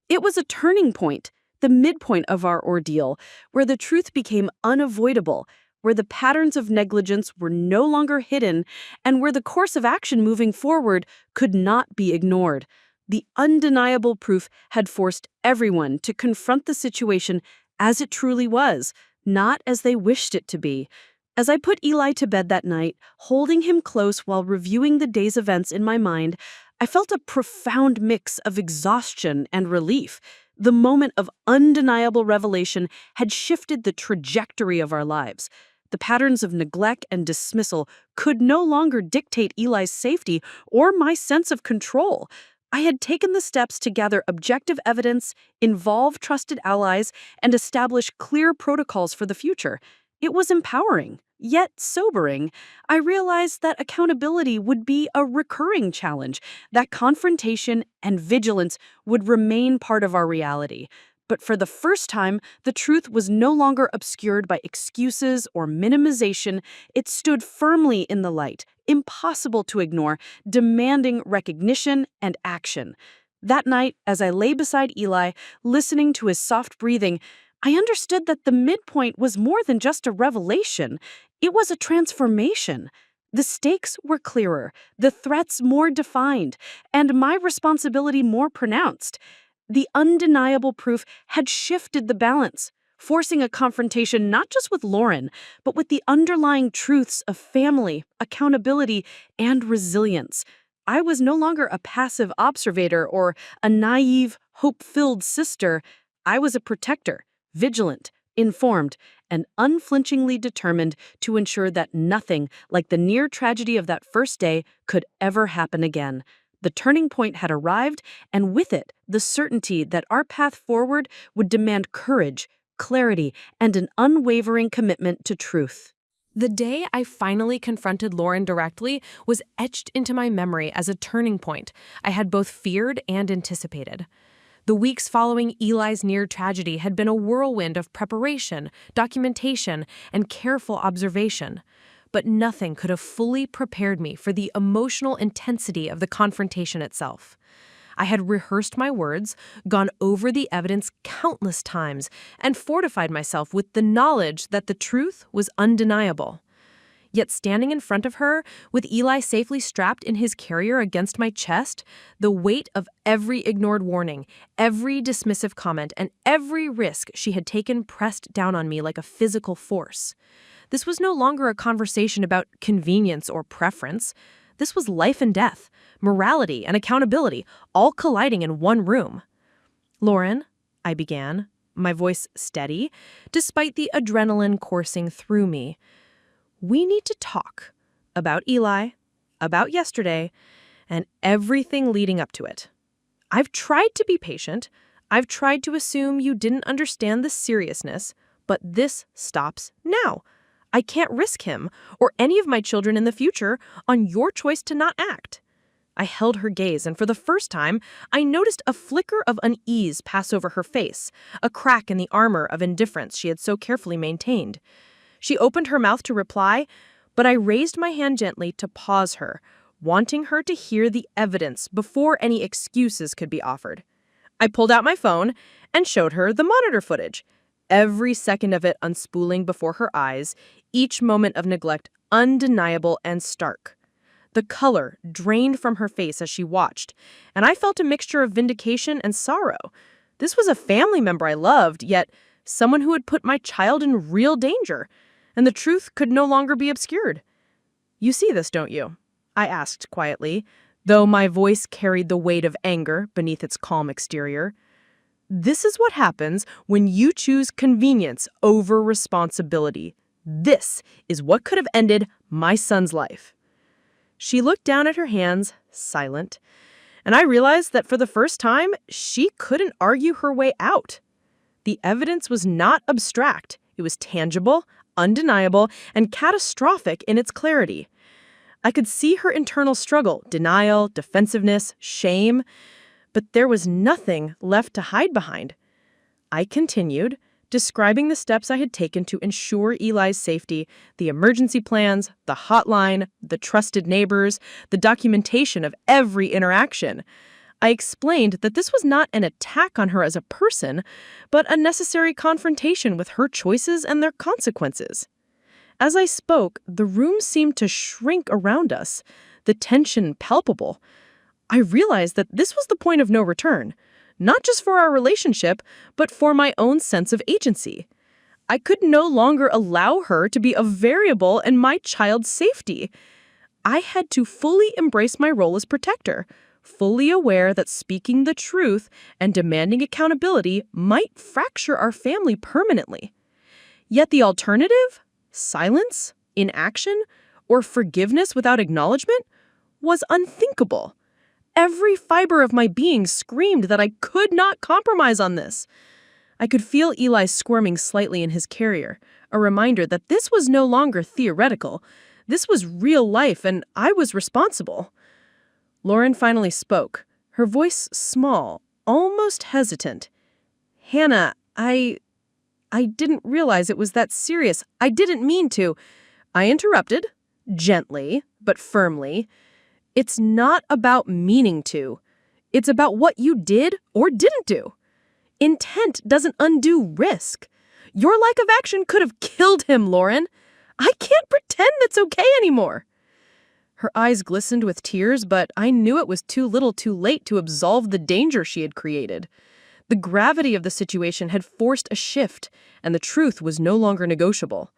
It was a turning point, the midpoint of our ordeal, where the truth became unavoidable, where the patterns of negligence were no longer hidden, and where the course of action moving forward could not be ignored. The undeniable proof had forced everyone to confront the situation as it truly was, not as they wished it to be. As I put Eli to bed that night, holding him close while reviewing the day's events in my mind, I felt a profound mix of exhaustion and relief. The moment of undeniable revelation had shifted the trajectory of our lives. The patterns of neglect and dismissal could no longer dictate Eli's safety or my sense of control. I had taken the steps to gather objective evidence, involve trusted allies, and establish clear protocols for the future. It was empowering, yet sobering. I realized that accountability would be a recurring challenge, that confrontation and vigilance would remain part of our reality. But for the first time, the truth was no longer obscured by excuses or minimization. It stood firmly in the light, impossible to ignore, demanding recognition and action. That night, as I lay beside Eli, listening to his soft breathing, I understood that the midpoint was more than just a revelation. It was a transformation. The stakes were clearer, the threats more defined, and my responsibility more pronounced. The undeniable proof had shifted the balance, forcing a confrontation not just with Lauren, but with the underlying truths of family, accountability, and resilience. I was no longer a passive observator or a naive, hope-filled sister. I was a protector, vigilant, informed, and unflinchingly determined to ensure that nothing like the near tragedy of that first day could ever happen again. The turning point had arrived, and with it, the certainty that our path forward would demand courage, clarity, and an unwavering commitment to truth. The day I finally confronted Lauren directly was etched into my memory as a turning point I had both feared and anticipated. The weeks following Eli's near tragedy had been a whirlwind of preparation, documentation, and careful observation. But nothing could have fully prepared me for the emotional intensity of the confrontation itself. I had rehearsed my words, gone over the evidence countless times, and fortified myself with the knowledge that the truth was undeniable. Yet standing in front of her, with Eli safely strapped in his carrier against my chest, the weight of every ignored warning, every dismissive comment, and every risk she had taken pressed down on me like a physical force. This was no longer a conversation about convenience or preference. This was life and death, morality and accountability, all colliding in one room. "Lauren," I began, my voice steady, despite the adrenaline coursing through me, "we need to talk about Eli, about yesterday, and everything leading up to it. I've tried to be patient. I've tried to assume you didn't understand the seriousness, but this stops now. I can't risk him or any of my children in the future on your choice to not act. I held her gaze, and for the first time, I noticed a flicker of unease pass over her face, a crack in the armor of indifference she had so carefully maintained. She opened her mouth to reply, but I raised my hand gently to pause her, wanting her to hear the evidence before any excuses could be offered. I pulled out my phone and showed her the monitor footage, every second of it unspooling before her eyes, each moment of neglect undeniable and stark. The color drained from her face as she watched, and I felt a mixture of vindication and sorrow. This was a family member I loved, yet someone who had put my child in real danger, and the truth could no longer be obscured. "You see this, don't you?" I asked quietly, though my voice carried the weight of anger beneath its calm exterior. "This is what happens when you choose convenience over responsibility. This is what could have ended my son's life." She looked down at her hands, silent, and I realized that for the first time, she couldn't argue her way out. The evidence was not abstract. It was tangible, undeniable, and catastrophic in its clarity. I could see her internal struggle, denial, defensiveness, shame, but there was nothing left to hide behind. I continued, describing the steps I had taken to ensure Eli's safety, the emergency plans, the hotline, the trusted neighbors, the documentation of every interaction. I explained that this was not an attack on her as a person, but a necessary confrontation with her choices and their consequences. As I spoke, the room seemed to shrink around us, the tension palpable. I realized that this was the point of no return, not just for our relationship, but for my own sense of agency. I could no longer allow her to be a variable in my child's safety. I had to fully embrace my role as protector, fully aware that speaking the truth and demanding accountability might fracture our family permanently. Yet the alternative, silence, inaction, or forgiveness without acknowledgement, was unthinkable. Every fiber of my being screamed that I could not compromise on this. I could feel Eli squirming slightly in his carrier, a reminder that this was no longer theoretical. This was real life, and I was responsible. Lauren finally spoke, her voice small, almost hesitant. "Hannah, I didn't realize it was that serious. I didn't mean to." I interrupted, gently but firmly. "It's not about meaning to. It's about what you did or didn't do. Intent doesn't undo risk. Your lack of action could have killed him, Lauren. I can't pretend that's okay anymore." Her eyes glistened with tears, but I knew it was too little too late to absolve the danger she had created. The gravity of the situation had forced a shift, and the truth was no longer negotiable.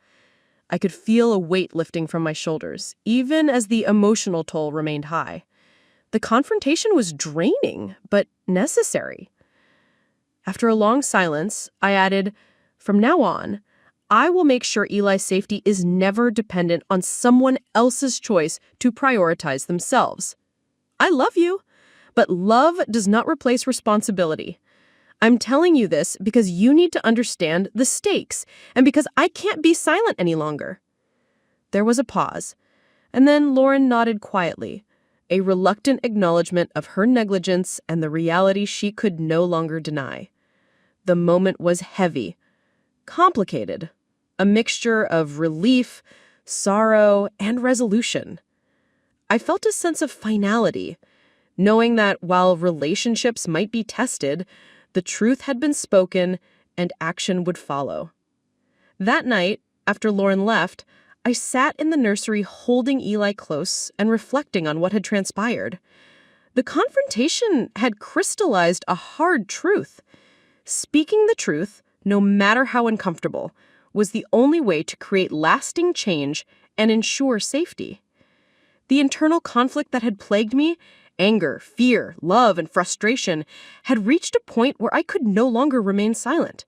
I could feel a weight lifting from my shoulders, even as the emotional toll remained high. The confrontation was draining, but necessary. After a long silence, I added, "From now on, I will make sure Eli's safety is never dependent on someone else's choice to prioritize themselves. I love you, but love does not replace responsibility. I'm telling you this because you need to understand the stakes and because I can't be silent any longer." There was a pause, and then Lauren nodded quietly, a reluctant acknowledgement of her negligence and the reality she could no longer deny. The moment was heavy, complicated, a mixture of relief, sorrow, and resolution. I felt a sense of finality, knowing that while relationships might be tested, the truth had been spoken and action would follow. That night, after Lauren left, I sat in the nursery holding Eli close and reflecting on what had transpired. The confrontation had crystallized a hard truth. Speaking the truth, no matter how uncomfortable, was the only way to create lasting change and ensure safety. The internal conflict that had plagued me, anger, fear, love, and frustration, had reached a point where I could no longer remain silent.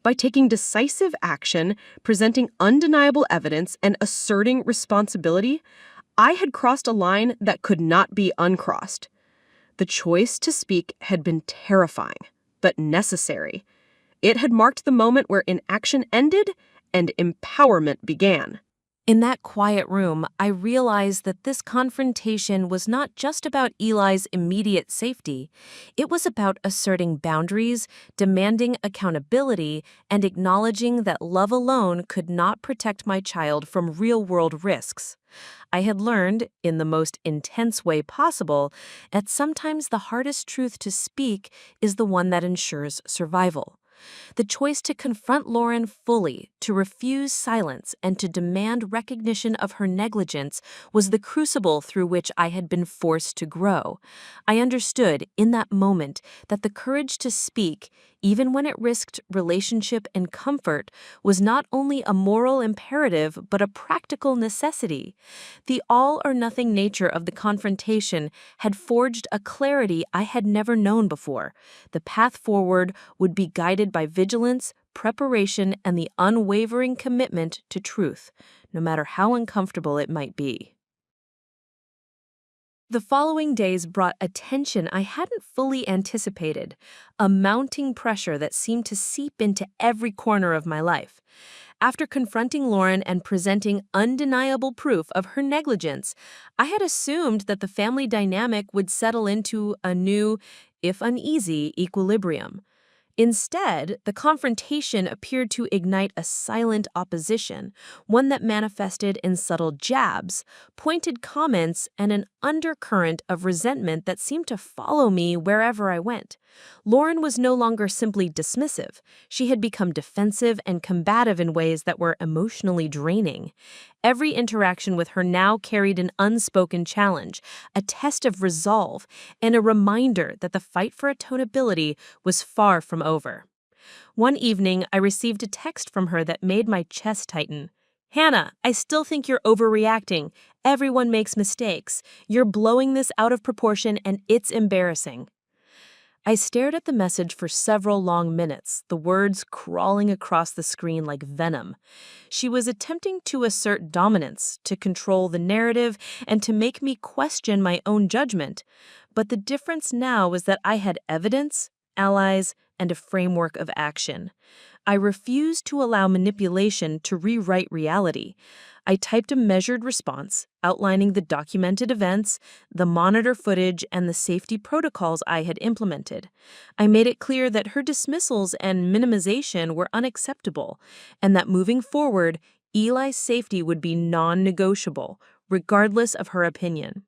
By taking decisive action, presenting undeniable evidence, and asserting responsibility, I had crossed a line that could not be uncrossed. The choice to speak had been terrifying, but necessary. It had marked the moment where inaction ended and empowerment began. In that quiet room, I realized that this confrontation was not just about Eli's immediate safety. It was about asserting boundaries, demanding accountability, and acknowledging that love alone could not protect my child from real-world risks. I had learned, in the most intense way possible, that sometimes the hardest truth to speak is the one that ensures survival. The choice to confront Lauren fully, to refuse silence, and to demand recognition of her negligence was the crucible through which I had been forced to grow. I understood, in that moment, that the courage to speak, even when it risked relationship and comfort, was not only a moral imperative but a practical necessity. The all-or-nothing nature of the confrontation had forged a clarity I had never known before. The path forward would be guided by vigilance, preparation, and the unwavering commitment to truth, no matter how uncomfortable it might be. The following days brought a tension I hadn't fully anticipated, a mounting pressure that seemed to seep into every corner of my life. After confronting Lauren and presenting undeniable proof of her negligence, I had assumed that the family dynamic would settle into a new, if uneasy, equilibrium. Instead, the confrontation appeared to ignite a silent opposition, one that manifested in subtle jabs, pointed comments, and an undercurrent of resentment that seemed to follow me wherever I went. Lauren was no longer simply dismissive. She had become defensive and combative in ways that were emotionally draining. Every interaction with her now carried an unspoken challenge, a test of resolve, and a reminder that the fight for accountability was far from over. One evening, I received a text from her that made my chest tighten. "Hannah, I still think you're overreacting. Everyone makes mistakes. You're blowing this out of proportion and it's embarrassing." I stared at the message for several long minutes, the words crawling across the screen like venom. She was attempting to assert dominance, to control the narrative, and to make me question my own judgment. But the difference now was that I had evidence, allies, and a framework of action. I refused to allow manipulation to rewrite reality. I typed a measured response, outlining the documented events, the monitor footage, and the safety protocols I had implemented. I made it clear that her dismissals and minimization were unacceptable, and that moving forward, Eli's safety would be non-negotiable, regardless of her opinion.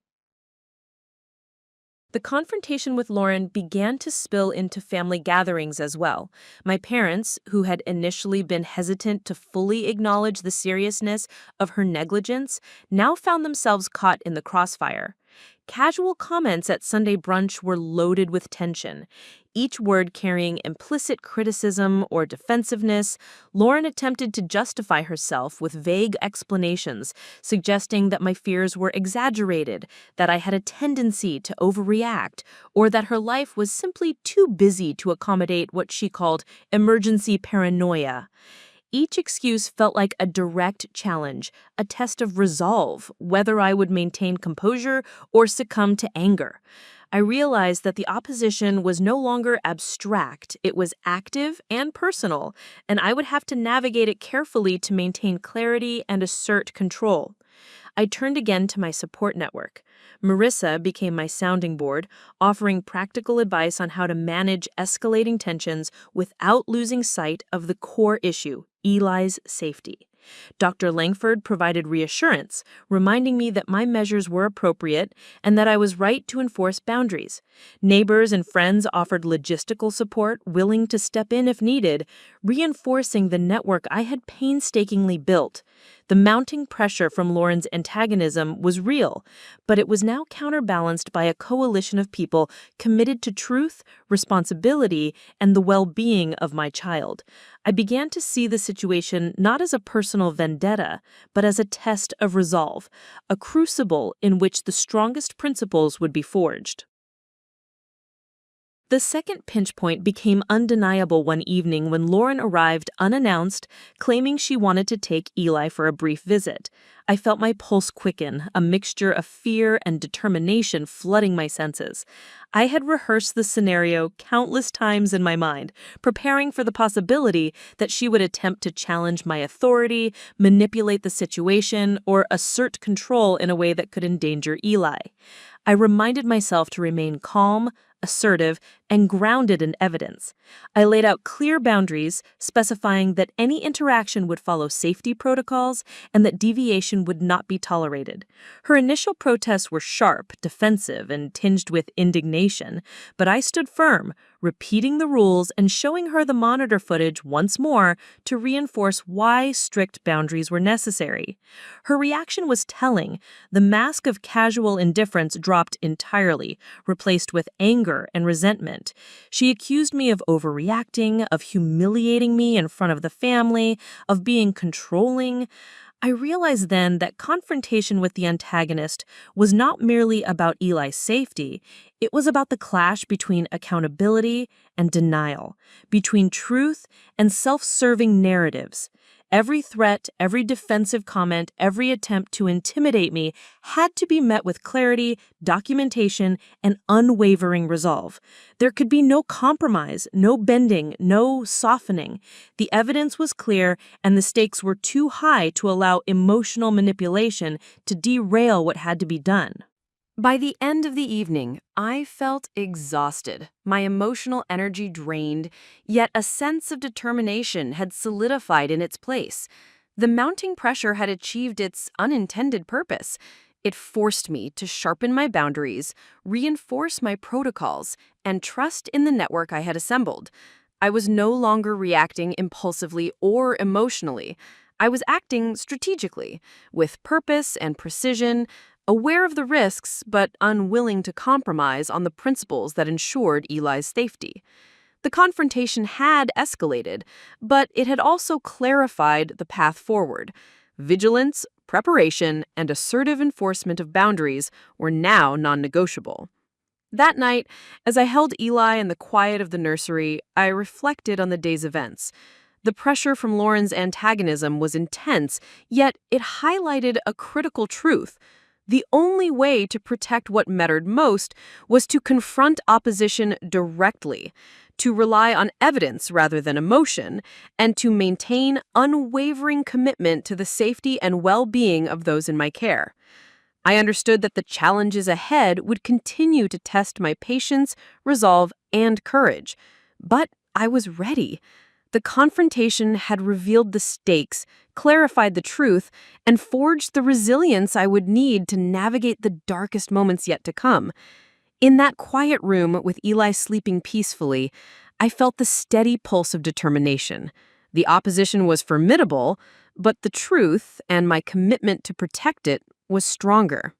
The confrontation with Lauren began to spill into family gatherings as well. My parents, who had initially been hesitant to fully acknowledge the seriousness of her negligence, now found themselves caught in the crossfire. Casual comments at Sunday brunch were loaded with tension. Each word carrying implicit criticism or defensiveness. Lauren attempted to justify herself with vague explanations, suggesting that my fears were exaggerated, that I had a tendency to overreact, or that her life was simply too busy to accommodate what she called emergency paranoia. Each excuse felt like a direct challenge, a test of resolve, whether I would maintain composure or succumb to anger. I realized that the opposition was no longer abstract, it was active and personal, and I would have to navigate it carefully to maintain clarity and assert control. I turned again to my support network. Marissa became my sounding board, offering practical advice on how to manage escalating tensions without losing sight of the core issue, Eli's safety. Dr. Langford provided reassurance, reminding me that my measures were appropriate and that I was right to enforce boundaries. Neighbors and friends offered logistical support, willing to step in if needed, reinforcing the network I had painstakingly built. The mounting pressure from Lauren's antagonism was real, but it was now counterbalanced by a coalition of people committed to truth, responsibility, and the well-being of my child. I began to see the situation not as a personal vendetta, but as a test of resolve, a crucible in which the strongest principles would be forged. The second pinch point became undeniable one evening when Lauren arrived unannounced, claiming she wanted to take Eli for a brief visit. I felt my pulse quicken, a mixture of fear and determination flooding my senses. I had rehearsed the scenario countless times in my mind, preparing for the possibility that she would attempt to challenge my authority, manipulate the situation, or assert control in a way that could endanger Eli. I reminded myself to remain calm, assertive, and grounded in evidence. I laid out clear boundaries, specifying that any interaction would follow safety protocols and that deviation would not be tolerated. Her initial protests were sharp, defensive, and tinged with indignation, but I stood firm, repeating the rules and showing her the monitor footage once more to reinforce why strict boundaries were necessary. Her reaction was telling. The mask of casual indifference dropped entirely, replaced with anger and resentment. She accused me of overreacting, of humiliating me in front of the family, of being controlling. I realized then that confrontation with the antagonist was not merely about Eli's safety, it was about the clash between accountability and denial, between truth and self-serving narratives. Every threat, every defensive comment, every attempt to intimidate me had to be met with clarity, documentation, and unwavering resolve. There could be no compromise, no bending, no softening. The evidence was clear, and the stakes were too high to allow emotional manipulation to derail what had to be done. By the end of the evening, I felt exhausted, my emotional energy drained, yet a sense of determination had solidified in its place. The mounting pressure had achieved its unintended purpose. It forced me to sharpen my boundaries, reinforce my protocols, and trust in the network I had assembled. I was no longer reacting impulsively or emotionally. I was acting strategically, with purpose and precision, aware of the risks, but unwilling to compromise on the principles that ensured Eli's safety. The confrontation had escalated, but it had also clarified the path forward. Vigilance, preparation, and assertive enforcement of boundaries were now non-negotiable. That night, as I held Eli in the quiet of the nursery, I reflected on the day's events. The pressure from Lauren's antagonism was intense, yet it highlighted a critical truth. The only way to protect what mattered most was to confront opposition directly, to rely on evidence rather than emotion, and to maintain unwavering commitment to the safety and well-being of those in my care. I understood that the challenges ahead would continue to test my patience, resolve, and courage. But I was ready. The confrontation had revealed the stakes, clarified the truth, and forged the resilience I would need to navigate the darkest moments yet to come. In that quiet room with Eli sleeping peacefully, I felt the steady pulse of determination. The opposition was formidable, but the truth and my commitment to protect it was stronger.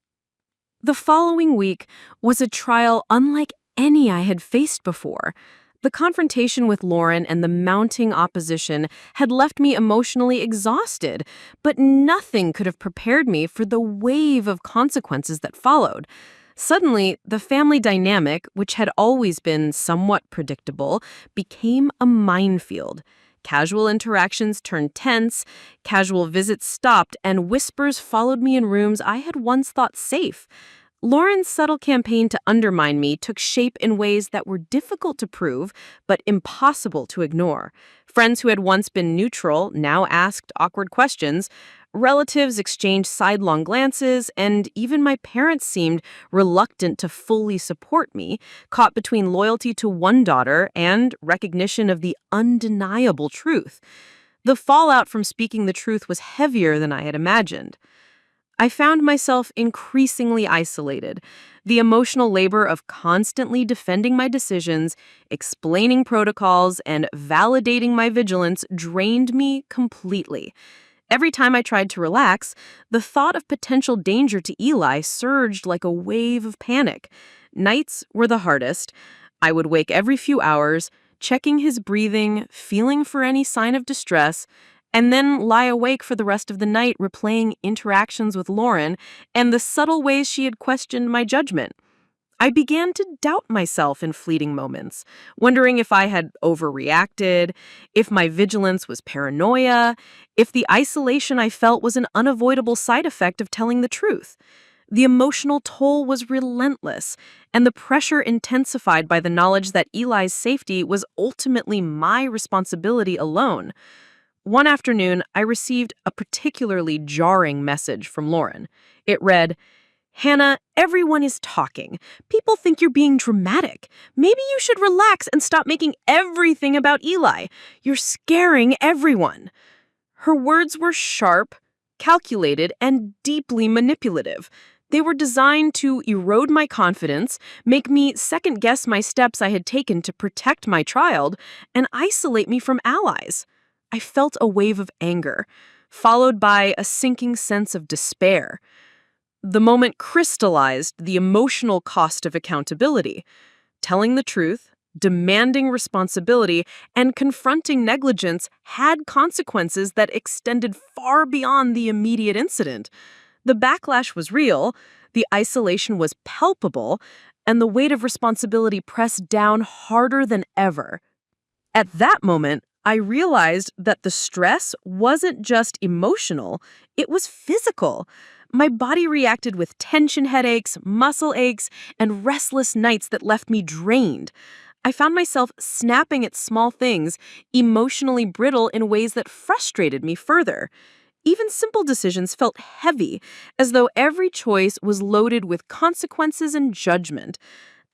The following week was a trial unlike any I had faced before. The confrontation with Lauren and the mounting opposition had left me emotionally exhausted, but nothing could have prepared me for the wave of consequences that followed. Suddenly, the family dynamic, which had always been somewhat predictable, became a minefield. Casual interactions turned tense, casual visits stopped, and whispers followed me in rooms I had once thought safe. Lauren's subtle campaign to undermine me took shape in ways that were difficult to prove, but impossible to ignore. Friends who had once been neutral now asked awkward questions. Relatives exchanged sidelong glances, and even my parents seemed reluctant to fully support me, caught between loyalty to one daughter and recognition of the undeniable truth. The fallout from speaking the truth was heavier than I had imagined. I found myself increasingly isolated. The emotional labor of constantly defending my decisions, explaining protocols, and validating my vigilance drained me completely. Every time I tried to relax, the thought of potential danger to Eli surged like a wave of panic. Nights were the hardest. I would wake every few hours, checking his breathing, feeling for any sign of distress, and then lie awake for the rest of the night replaying interactions with Lauren and the subtle ways she had questioned my judgment. I began to doubt myself in fleeting moments, wondering if I had overreacted, if my vigilance was paranoia, if the isolation I felt was an unavoidable side effect of telling the truth. The emotional toll was relentless, and the pressure intensified by the knowledge that Eli's safety was ultimately my responsibility alone. One afternoon, I received a particularly jarring message from Lauren. It read, "Hannah, everyone is talking. People think you're being dramatic. Maybe you should relax and stop making everything about Eli. You're scaring everyone." Her words were sharp, calculated, and deeply manipulative. They were designed to erode my confidence, make me second-guess my steps I had taken to protect my child, and isolate me from allies. I felt a wave of anger, followed by a sinking sense of despair. The moment crystallized the emotional cost of accountability. Telling the truth, demanding responsibility, and confronting negligence had consequences that extended far beyond the immediate incident. The backlash was real, the isolation was palpable, and the weight of responsibility pressed down harder than ever. At that moment, I realized that the stress wasn't just emotional, it was physical. My body reacted with tension headaches, muscle aches, and restless nights that left me drained. I found myself snapping at small things, emotionally brittle in ways that frustrated me further. Even simple decisions felt heavy, as though every choice was loaded with consequences and judgment.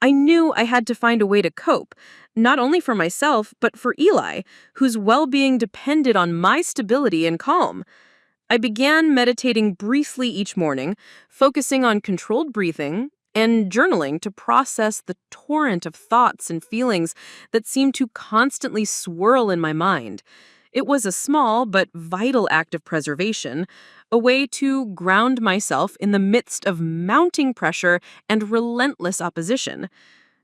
I knew I had to find a way to cope, not only for myself, but for Eli, whose well-being depended on my stability and calm. I began meditating briefly each morning, focusing on controlled breathing and journaling to process the torrent of thoughts and feelings that seemed to constantly swirl in my mind. It was a small but vital act of preservation, a way to ground myself in the midst of mounting pressure and relentless opposition.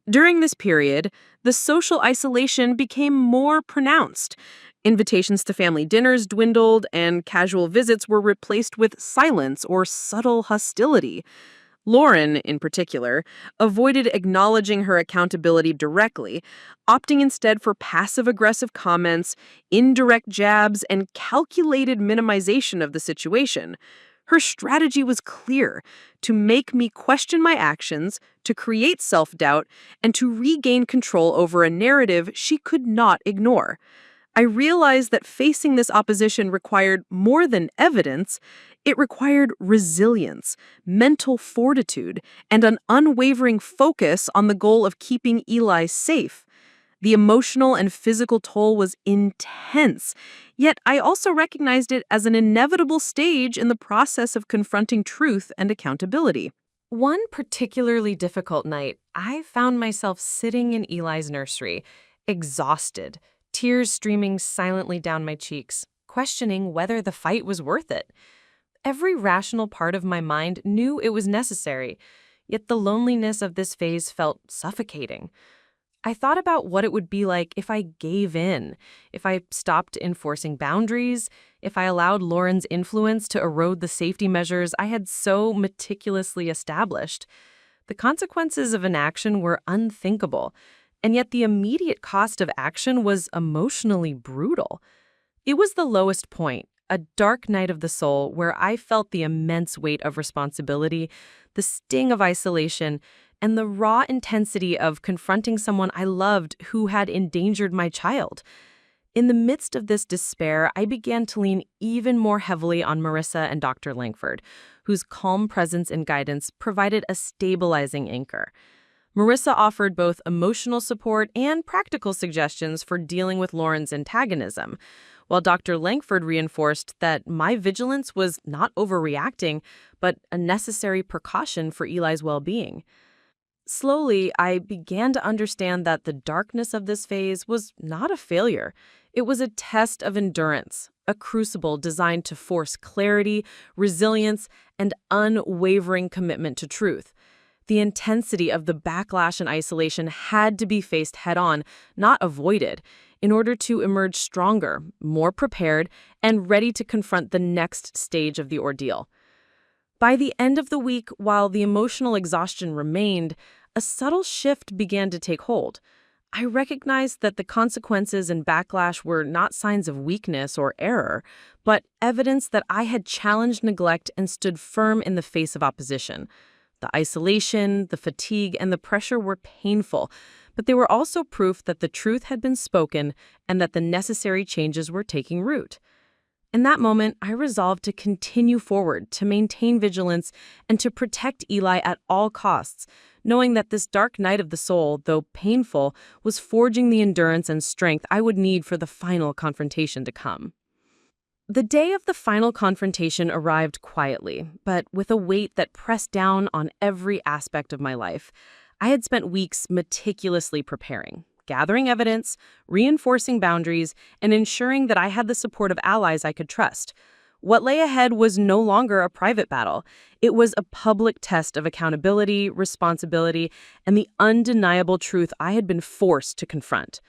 During this period, the social isolation became more pronounced. Invitations to family dinners dwindled, and casual visits were replaced with silence or subtle hostility. Lauren, in particular, avoided acknowledging her accountability directly, opting instead for passive-aggressive comments, indirect jabs, and calculated minimization of the situation. Her strategy was clear: to make me question my actions, to create self-doubt, and to regain control over a narrative she could not ignore. I realized that facing this opposition required more than evidence. It required resilience, mental fortitude, and an unwavering focus on the goal of keeping Eli safe. The emotional and physical toll was intense, yet I also recognized it as an inevitable stage in the process of confronting truth and accountability. One particularly difficult night, I found myself sitting in Eli's nursery, exhausted, tears streaming silently down my cheeks, questioning whether the fight was worth it. Every rational part of my mind knew it was necessary, yet the loneliness of this phase felt suffocating. I thought about what it would be like if I gave in, if I stopped enforcing boundaries, if I allowed Lauren's influence to erode the safety measures I had so meticulously established. The consequences of inaction were unthinkable, and yet the immediate cost of action was emotionally brutal. It was the lowest point, a dark night of the soul where I felt the immense weight of responsibility, the sting of isolation, and the raw intensity of confronting someone I loved who had endangered my child. In the midst of this despair, I began to lean even more heavily on Marissa and Dr. Langford, whose calm presence and guidance provided a stabilizing anchor. Marissa offered both emotional support and practical suggestions for dealing with Lauren's antagonism, while Dr. Langford reinforced that my vigilance was not overreacting, but a necessary precaution for Eli's well-being. Slowly, I began to understand that the darkness of this phase was not a failure. It was a test of endurance, a crucible designed to force clarity, resilience, and unwavering commitment to truth. The intensity of the backlash and isolation had to be faced head-on, not avoided, in order to emerge stronger, more prepared, and ready to confront the next stage of the ordeal. By the end of the week, while the emotional exhaustion remained, a subtle shift began to take hold. I recognized that the consequences and backlash were not signs of weakness or error, but evidence that I had challenged neglect and stood firm in the face of opposition. The isolation, the fatigue, and the pressure were painful, but they were also proof that the truth had been spoken and that the necessary changes were taking root. In that moment, I resolved to continue forward, to maintain vigilance, and to protect Eli at all costs, knowing that this dark night of the soul, though painful, was forging the endurance and strength I would need for the final confrontation to come. The day of the final confrontation arrived quietly, but with a weight that pressed down on every aspect of my life. I had spent weeks meticulously preparing, gathering evidence, reinforcing boundaries, and ensuring that I had the support of allies I could trust. What lay ahead was no longer a private battle. It was a public test of accountability, responsibility, and the undeniable truth I had been forced to confront.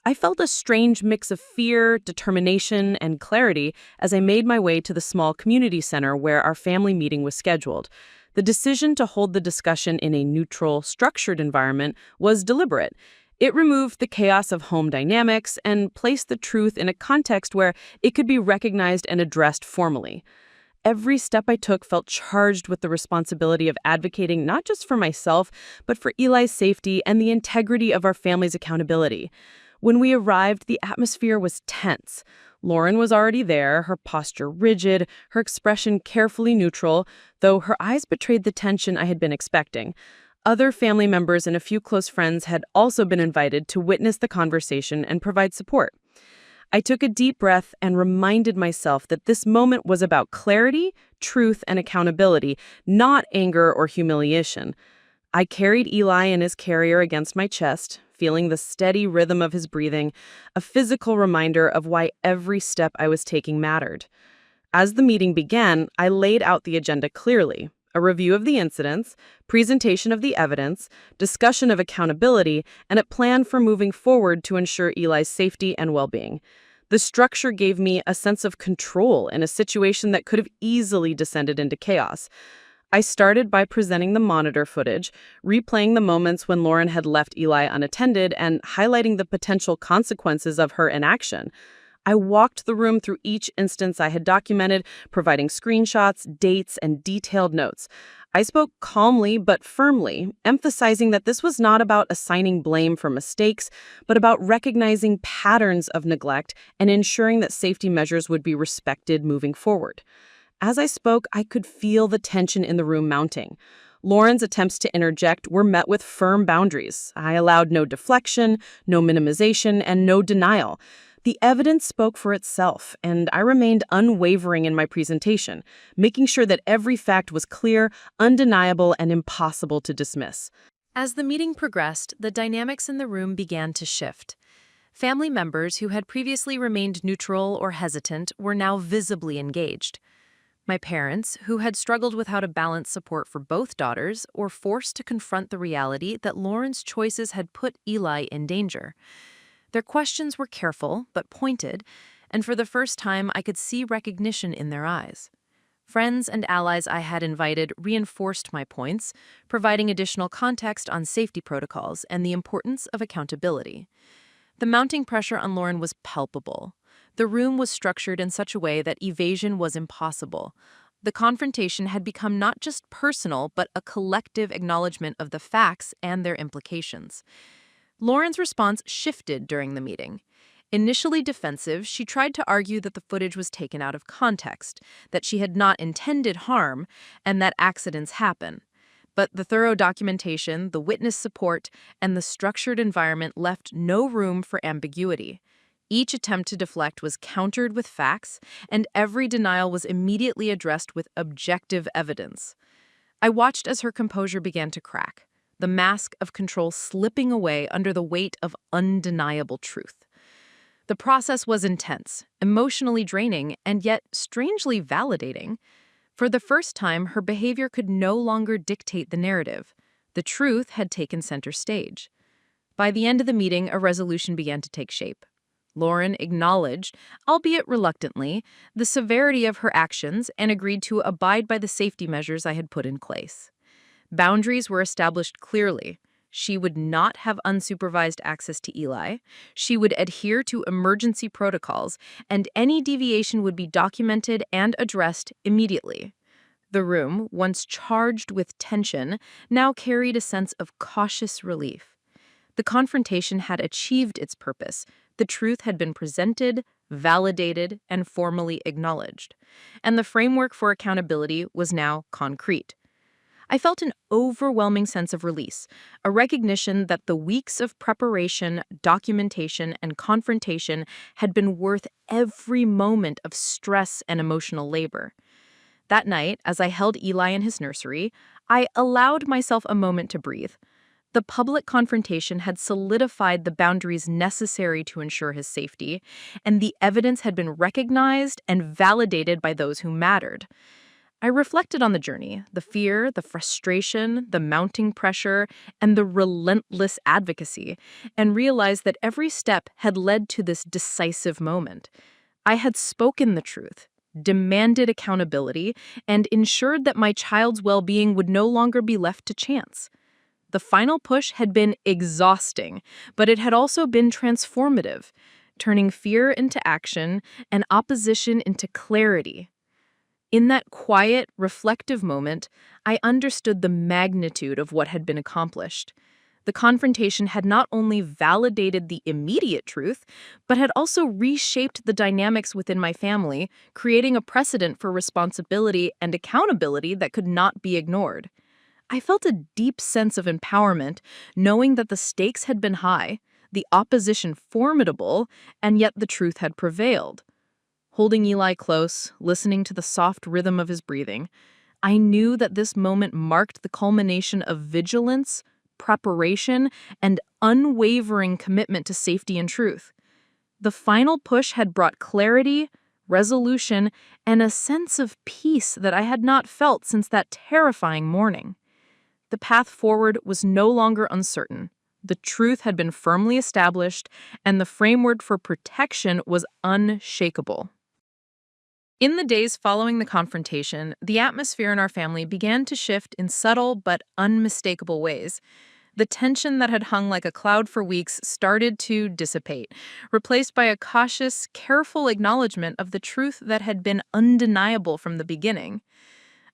I felt a strange mix of fear, determination, and clarity as I made my way to the small community center where our family meeting was scheduled. The decision to hold the discussion in a neutral, structured environment was deliberate. It removed the chaos of home dynamics and placed the truth in a context where it could be recognized and addressed formally. Every step I took felt charged with the responsibility of advocating not just for myself, but for Eli's safety and the integrity of our family's accountability. When we arrived, the atmosphere was tense. Lauren was already there, her posture rigid, her expression carefully neutral, though her eyes betrayed the tension I had been expecting. Other family members and a few close friends had also been invited to witness the conversation and provide support. I took a deep breath and reminded myself that this moment was about clarity, truth, and accountability, not anger or humiliation. I carried Eli and his carrier against my chest, feeling the steady rhythm of his breathing, a physical reminder of why every step I was taking mattered. As the meeting began, I laid out the agenda clearly: a review of the incidents, presentation of the evidence, discussion of accountability, and a plan for moving forward to ensure Eli's safety and well-being. The structure gave me a sense of control in a situation that could have easily descended into chaos. I started by presenting the monitor footage, replaying the moments when Lauren had left Eli unattended, and highlighting the potential consequences of her inaction. I walked the room through each instance I had documented, providing screenshots, dates, and detailed notes. I spoke calmly but firmly, emphasizing that this was not about assigning blame for mistakes, but about recognizing patterns of neglect and ensuring that safety measures would be respected moving forward. As I spoke, I could feel the tension in the room mounting. Lauren's attempts to interject were met with firm boundaries. I allowed no deflection, no minimization, and no denial. The evidence spoke for itself, and I remained unwavering in my presentation, making sure that every fact was clear, undeniable, and impossible to dismiss. As the meeting progressed, the dynamics in the room began to shift. Family members who had previously remained neutral or hesitant were now visibly engaged. My parents, who had struggled with how to balance support for both daughters, were forced to confront the reality that Lauren's choices had put Eli in danger. Their questions were careful but pointed, and for the first time I could see recognition in their eyes. Friends and allies I had invited reinforced my points, providing additional context on safety protocols and the importance of accountability. The mounting pressure on Lauren was palpable. The room was structured in such a way that evasion was impossible. The confrontation had become not just personal, but a collective acknowledgement of the facts and their implications. Lauren's response shifted during the meeting. Initially defensive, she tried to argue that the footage was taken out of context, that she had not intended harm, and that accidents happen. But the thorough documentation, the witness support, and the structured environment left no room for ambiguity. Each attempt to deflect was countered with facts, and every denial was immediately addressed with objective evidence. I watched as her composure began to crack, the mask of control slipping away under the weight of undeniable truth. The process was intense, emotionally draining, and yet strangely validating. For the first time, her behavior could no longer dictate the narrative. The truth had taken center stage. By the end of the meeting, a resolution began to take shape. Lauren acknowledged, albeit reluctantly, the severity of her actions and agreed to abide by the safety measures I had put in place. Boundaries were established clearly. She would not have unsupervised access to Eli. She would adhere to emergency protocols, and any deviation would be documented and addressed immediately. The room, once charged with tension, now carried a sense of cautious relief. The confrontation had achieved its purpose. The truth had been presented, validated, and formally acknowledged. And the framework for accountability was now concrete. I felt an overwhelming sense of release, a recognition that the weeks of preparation, documentation, and confrontation had been worth every moment of stress and emotional labor. That night, as I held Eli in his nursery, I allowed myself a moment to breathe. The public confrontation had solidified the boundaries necessary to ensure his safety, and the evidence had been recognized and validated by those who mattered. I reflected on the journey, the fear, the frustration, the mounting pressure, and the relentless advocacy, and realized that every step had led to this decisive moment. I had spoken the truth, demanded accountability, and ensured that my child's well-being would no longer be left to chance. The final push had been exhausting, but it had also been transformative, turning fear into action and opposition into clarity. In that quiet, reflective moment, I understood the magnitude of what had been accomplished. The confrontation had not only validated the immediate truth, but had also reshaped the dynamics within my family, creating a precedent for responsibility and accountability that could not be ignored. I felt a deep sense of empowerment, knowing that the stakes had been high, the opposition formidable, and yet the truth had prevailed. Holding Eli close, listening to the soft rhythm of his breathing, I knew that this moment marked the culmination of vigilance, preparation, and unwavering commitment to safety and truth. The final push had brought clarity, resolution, and a sense of peace that I had not felt since that terrifying morning. The path forward was no longer uncertain. The truth had been firmly established, and the framework for protection was unshakable. In the days following the confrontation, the atmosphere in our family began to shift in subtle but unmistakable ways. The tension that had hung like a cloud for weeks started to dissipate, replaced by a cautious, careful acknowledgement of the truth that had been undeniable from the beginning.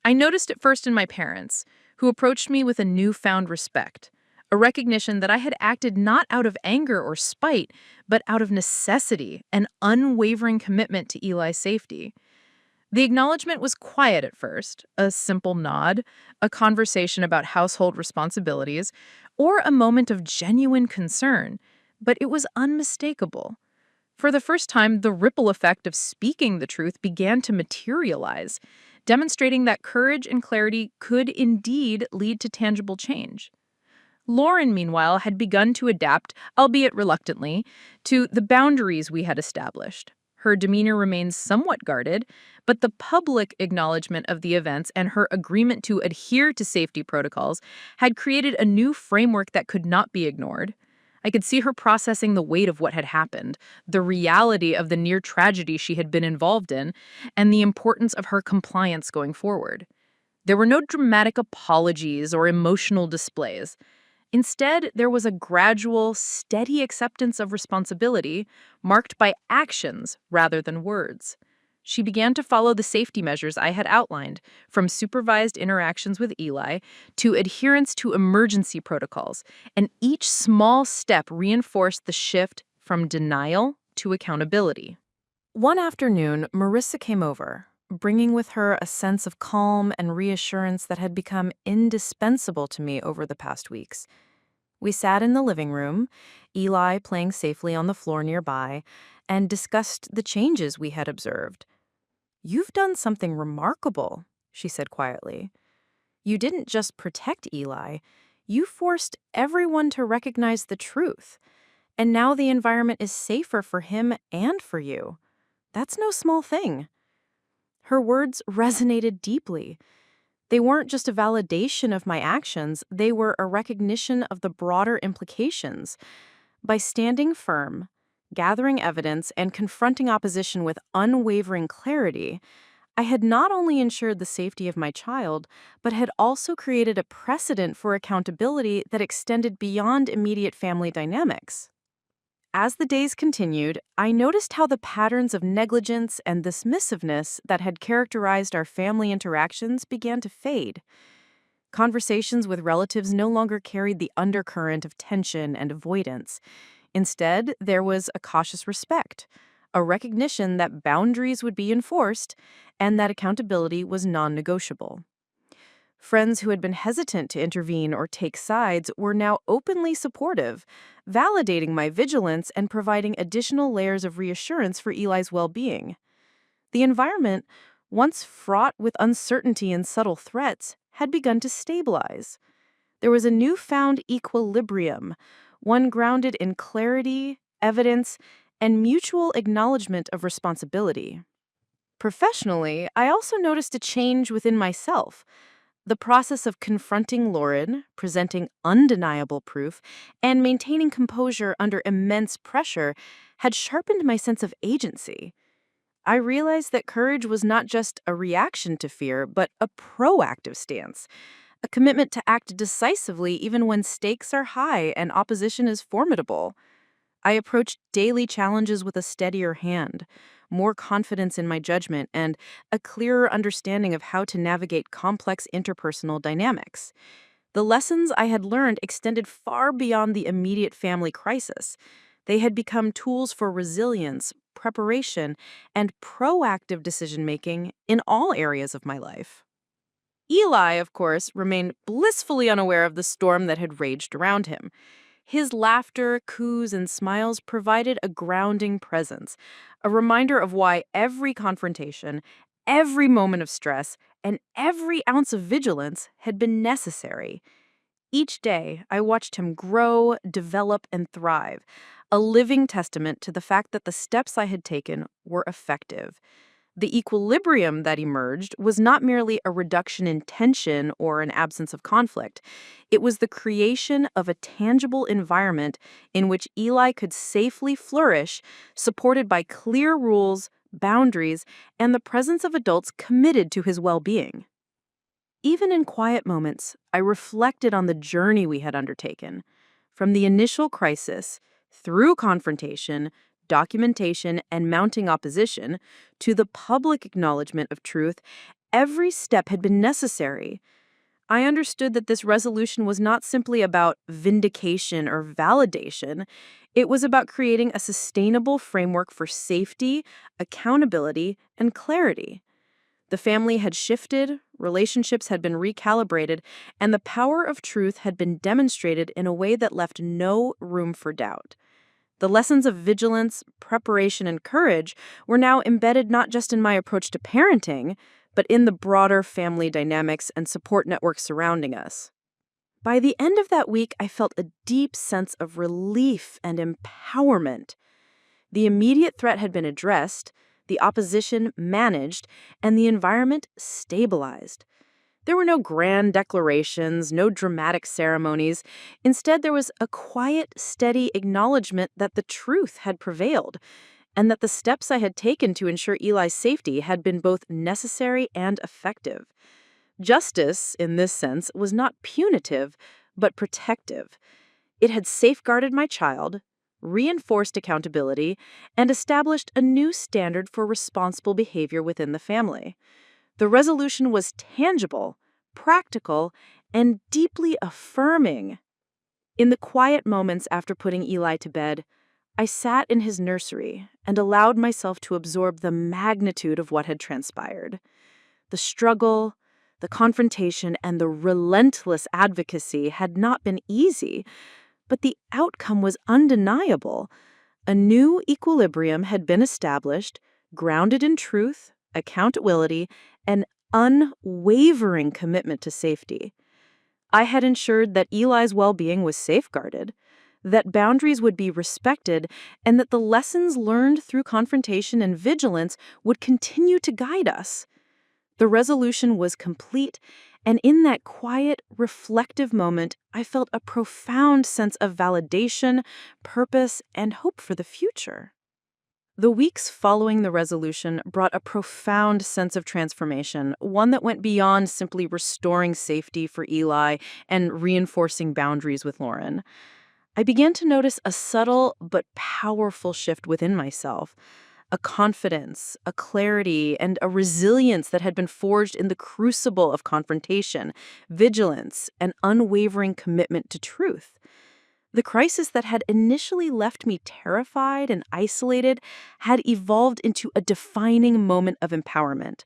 I noticed it first in my parents, who approached me with a newfound respect, a recognition that I had acted not out of anger or spite, but out of necessity, an unwavering commitment to Eli's safety. The acknowledgement was quiet at first, a simple nod, a conversation about household responsibilities, or a moment of genuine concern, but it was unmistakable. For the first time, the ripple effect of speaking the truth began to materialize, demonstrating that courage and clarity could indeed lead to tangible change. Lauren, meanwhile, had begun to adapt, albeit reluctantly, to the boundaries we had established. Her demeanor remains somewhat guarded, but the public acknowledgement of the events and her agreement to adhere to safety protocols had created a new framework that could not be ignored. I could see her processing the weight of what had happened, the reality of the near tragedy she had been involved in, and the importance of her compliance going forward. There were no dramatic apologies or emotional displays. Instead, there was a gradual, steady acceptance of responsibility, marked by actions rather than words. She began to follow the safety measures I had outlined, from supervised interactions with Eli to adherence to emergency protocols, and each small step reinforced the shift from denial to accountability. One afternoon, Marissa came over, bringing with her a sense of calm and reassurance that had become indispensable to me over the past weeks. We sat in the living room, Eli playing safely on the floor nearby, and discussed the changes we had observed. "You've done something remarkable," she said quietly. "You didn't just protect Eli, you forced everyone to recognize the truth. And now the environment is safer for him and for you. That's no small thing." Her words resonated deeply. They weren't just a validation of my actions, they were a recognition of the broader implications. By standing firm, gathering evidence, and confronting opposition with unwavering clarity, I had not only ensured the safety of my child, but had also created a precedent for accountability that extended beyond immediate family dynamics. As the days continued, I noticed how the patterns of negligence and dismissiveness that had characterized our family interactions began to fade. Conversations with relatives no longer carried the undercurrent of tension and avoidance. Instead, there was a cautious respect, a recognition that boundaries would be enforced and that accountability was non-negotiable. Friends who had been hesitant to intervene or take sides were now openly supportive, validating my vigilance and providing additional layers of reassurance for Eli's well-being. The environment, once fraught with uncertainty and subtle threats, had begun to stabilize. There was a newfound equilibrium, one grounded in clarity, evidence, and mutual acknowledgement of responsibility. Professionally, I also noticed a change within myself. The process of confronting Lauren, presenting undeniable proof, and maintaining composure under immense pressure had sharpened my sense of agency. I realized that courage was not just a reaction to fear, but a proactive stance, a commitment to act decisively even when stakes are high and opposition is formidable. I approached daily challenges with a steadier hand, more confidence in my judgment, and a clearer understanding of how to navigate complex interpersonal dynamics. The lessons I had learned extended far beyond the immediate family crisis. They had become tools for resilience, preparation, and proactive decision-making in all areas of my life. Eli, of course, remained blissfully unaware of the storm that had raged around him. His laughter, coos, and smiles provided a grounding presence, a reminder of why every confrontation, every moment of stress, and every ounce of vigilance had been necessary. Each day, I watched him grow, develop, and thrive, a living testament to the fact that the steps I had taken were effective. The equilibrium that emerged was not merely a reduction in tension or an absence of conflict. It was the creation of a tangible environment in which Eli could safely flourish, supported by clear rules, boundaries, and the presence of adults committed to his well-being. Even in quiet moments, I reflected on the journey we had undertaken. From the initial crisis, through confrontation, documentation, and mounting opposition, to the public acknowledgement of truth, every step had been necessary. I understood that this resolution was not simply about vindication or validation. It was about creating a sustainable framework for safety, accountability, and clarity. The family had shifted, relationships had been recalibrated, and the power of truth had been demonstrated in a way that left no room for doubt. The lessons of vigilance, preparation, and courage were now embedded not just in my approach to parenting, but in the broader family dynamics and support networks surrounding us. By the end of that week, I felt a deep sense of relief and empowerment. The immediate threat had been addressed, the opposition managed, and the environment stabilized. There were no grand declarations, no dramatic ceremonies. Instead, there was a quiet, steady acknowledgement that the truth had prevailed, and that the steps I had taken to ensure Eli's safety had been both necessary and effective. Justice, in this sense, was not punitive, but protective. It had safeguarded my child, reinforced accountability, and established a new standard for responsible behavior within the family. The resolution was tangible, practical, and deeply affirming. In the quiet moments after putting Eli to bed, I sat in his nursery and allowed myself to absorb the magnitude of what had transpired. The struggle, the confrontation, and the relentless advocacy had not been easy, but the outcome was undeniable. A new equilibrium had been established, grounded in truth, accountability, and unwavering commitment to safety. I had ensured that Eli's well-being was safeguarded, that boundaries would be respected, and that the lessons learned through confrontation and vigilance would continue to guide us. The resolution was complete, and in that quiet, reflective moment, I felt a profound sense of validation, purpose, and hope for the future. The weeks following the resolution brought a profound sense of transformation, one that went beyond simply restoring safety for Eli and reinforcing boundaries with Lauren. I began to notice a subtle but powerful shift within myself, a confidence, a clarity, and a resilience that had been forged in the crucible of confrontation, vigilance, and unwavering commitment to truth. The crisis that had initially left me terrified and isolated had evolved into a defining moment of empowerment.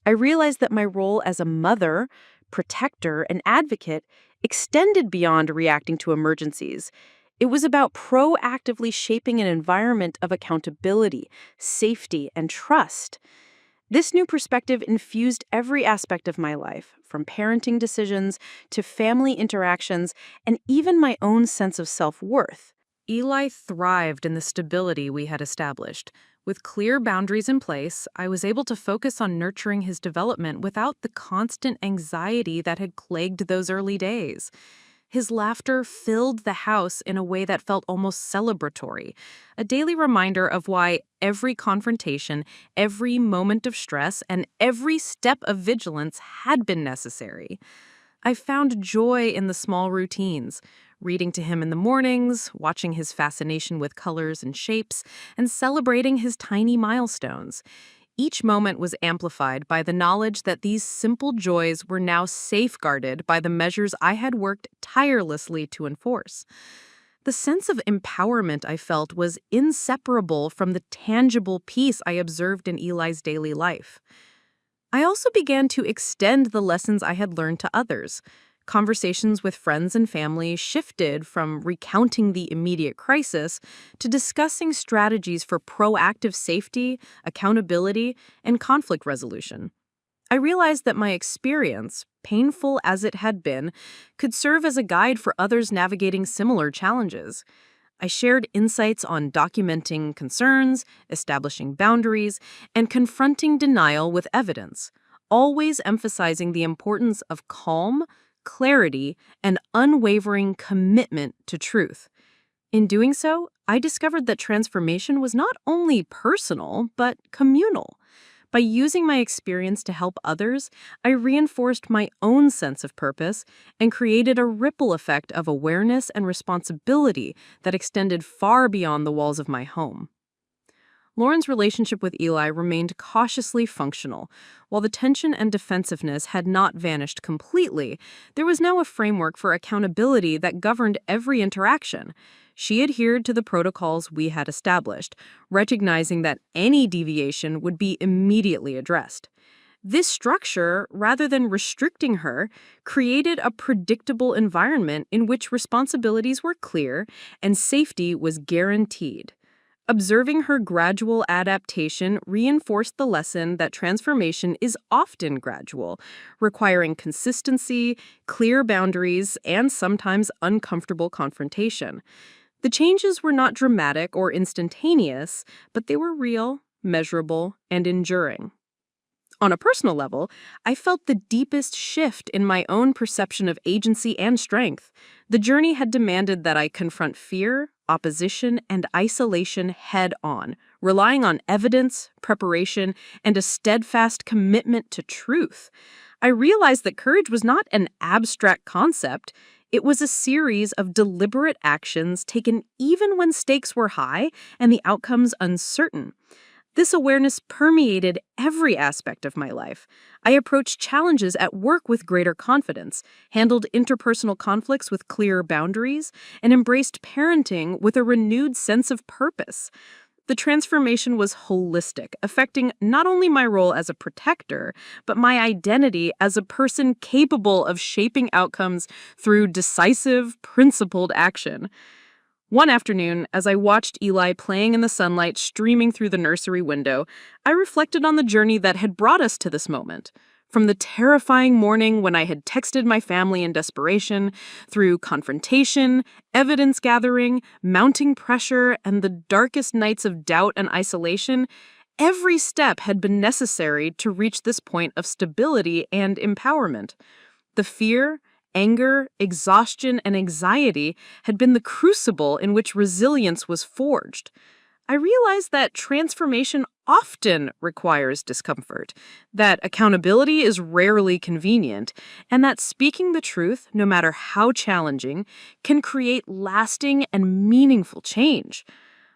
I realized that my role as a mother, protector, and advocate extended beyond reacting to emergencies. It was about proactively shaping an environment of accountability, safety, and trust. This new perspective infused every aspect of my life, from parenting decisions to family interactions and even my own sense of self-worth. Eli thrived in the stability we had established. With clear boundaries in place, I was able to focus on nurturing his development without the constant anxiety that had plagued those early days. His laughter filled the house in a way that felt almost celebratory, a daily reminder of why every confrontation, every moment of stress, and every step of vigilance had been necessary. I found joy in the small routines, reading to him in the mornings, watching his fascination with colors and shapes, and celebrating his tiny milestones. Each moment was amplified by the knowledge that these simple joys were now safeguarded by the measures I had worked tirelessly to enforce. The sense of empowerment I felt was inseparable from the tangible peace I observed in Eli's daily life. I also began to extend the lessons I had learned to others. Conversations with friends and family shifted from recounting the immediate crisis to discussing strategies for proactive safety, accountability, and conflict resolution. I realized that my experience, painful as it had been, could serve as a guide for others navigating similar challenges. I shared insights on documenting concerns, establishing boundaries, and confronting denial with evidence, always emphasizing the importance of calm, clarity, and unwavering commitment to truth. In doing so, I discovered that transformation was not only personal, but communal. By using my experience to help others, I reinforced my own sense of purpose and created a ripple effect of awareness and responsibility that extended far beyond the walls of my home. Lauren's relationship with Eli remained cautiously functional. While the tension and defensiveness had not vanished completely, there was now a framework for accountability that governed every interaction. She adhered to the protocols we had established, recognizing that any deviation would be immediately addressed. This structure, rather than restricting her, created a predictable environment in which responsibilities were clear and safety was guaranteed. Observing her gradual adaptation reinforced the lesson that transformation is often gradual, requiring consistency, clear boundaries, and sometimes uncomfortable confrontation. The changes were not dramatic or instantaneous, but they were real, measurable, and enduring. On a personal level, I felt the deepest shift in my own perception of agency and strength. The journey had demanded that I confront fear, opposition, and isolation head-on, relying on evidence, preparation, and a steadfast commitment to truth. I realized that courage was not an abstract concept. It was a series of deliberate actions taken even when stakes were high and the outcomes uncertain. This awareness permeated every aspect of my life. I approached challenges at work with greater confidence, handled interpersonal conflicts with clearer boundaries, and embraced parenting with a renewed sense of purpose. The transformation was holistic, affecting not only my role as a protector, but my identity as a person capable of shaping outcomes through decisive, principled action. One afternoon, as I watched Eli playing in the sunlight streaming through the nursery window, I reflected on the journey that had brought us to this moment. From the terrifying morning when I had texted my family in desperation, through confrontation, evidence gathering, mounting pressure, and the darkest nights of doubt and isolation, every step had been necessary to reach this point of stability and empowerment. The fear, anger, exhaustion, and anxiety had been the crucible in which resilience was forged. I realized that transformation often requires discomfort, that accountability is rarely convenient, and that speaking the truth, no matter how challenging, can create lasting and meaningful change.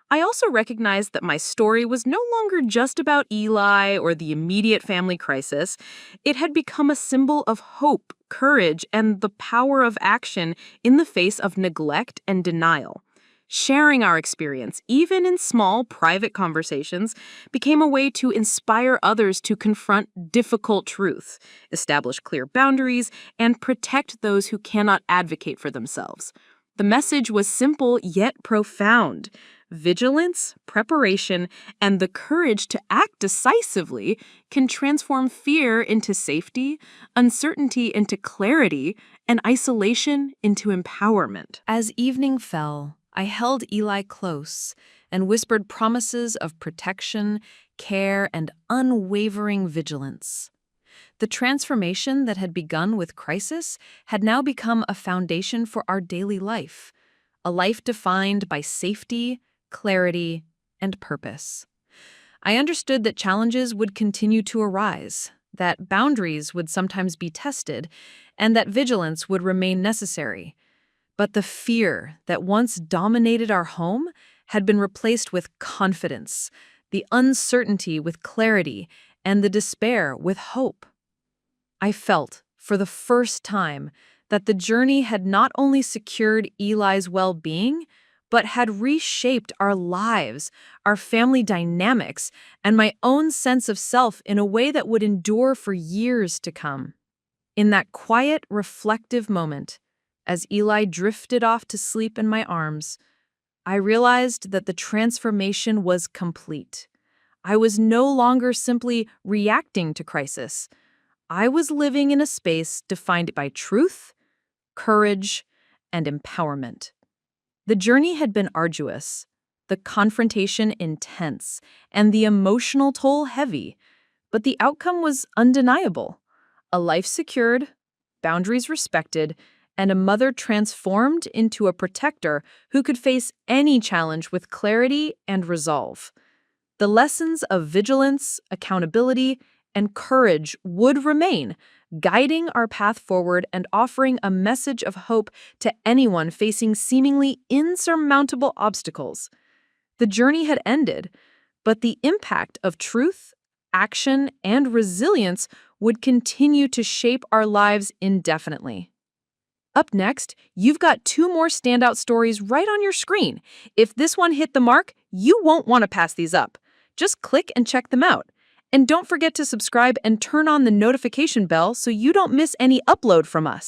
I also recognized that my story was no longer just about Eli or the immediate family crisis. It had become a symbol of hope, courage, and the power of action in the face of neglect and denial. Sharing our experience, even in small, private conversations, became a way to inspire others to confront difficult truths, establish clear boundaries, and protect those who cannot advocate for themselves. The message was simple yet profound. Vigilance, preparation, and the courage to act decisively can transform fear into safety, uncertainty into clarity, and isolation into empowerment. As evening fell, I held Eli close and whispered promises of protection, care, and unwavering vigilance. The transformation that had begun with crisis had now become a foundation for our daily life, a life defined by safety, clarity, and purpose. I understood that challenges would continue to arise, that boundaries would sometimes be tested, and that vigilance would remain necessary. But the fear that once dominated our home had been replaced with confidence, the uncertainty with clarity, and the despair with hope. I felt, for the first time, that the journey had not only secured Eli's well-being, but had reshaped our lives, our family dynamics, and my own sense of self in a way that would endure for years to come. In that quiet, reflective moment, as Eli drifted off to sleep in my arms, I realized that the transformation was complete. I was no longer simply reacting to crisis. I was living in a space defined by truth, courage, and empowerment. The journey had been arduous, the confrontation intense, and the emotional toll heavy, but the outcome was undeniable. A life secured, boundaries respected, and a mother transformed into a protector who could face any challenge with clarity and resolve. The lessons of vigilance, accountability, and courage would remain, guiding our path forward and offering a message of hope to anyone facing seemingly insurmountable obstacles. The journey had ended, but the impact of truth, action, and resilience would continue to shape our lives indefinitely. Up next, you've got 2 more standout stories right on your screen. If this one hit the mark, you won't want to pass these up. Just click and check them out. And don't forget to subscribe and turn on the notification bell so you don't miss any upload from us.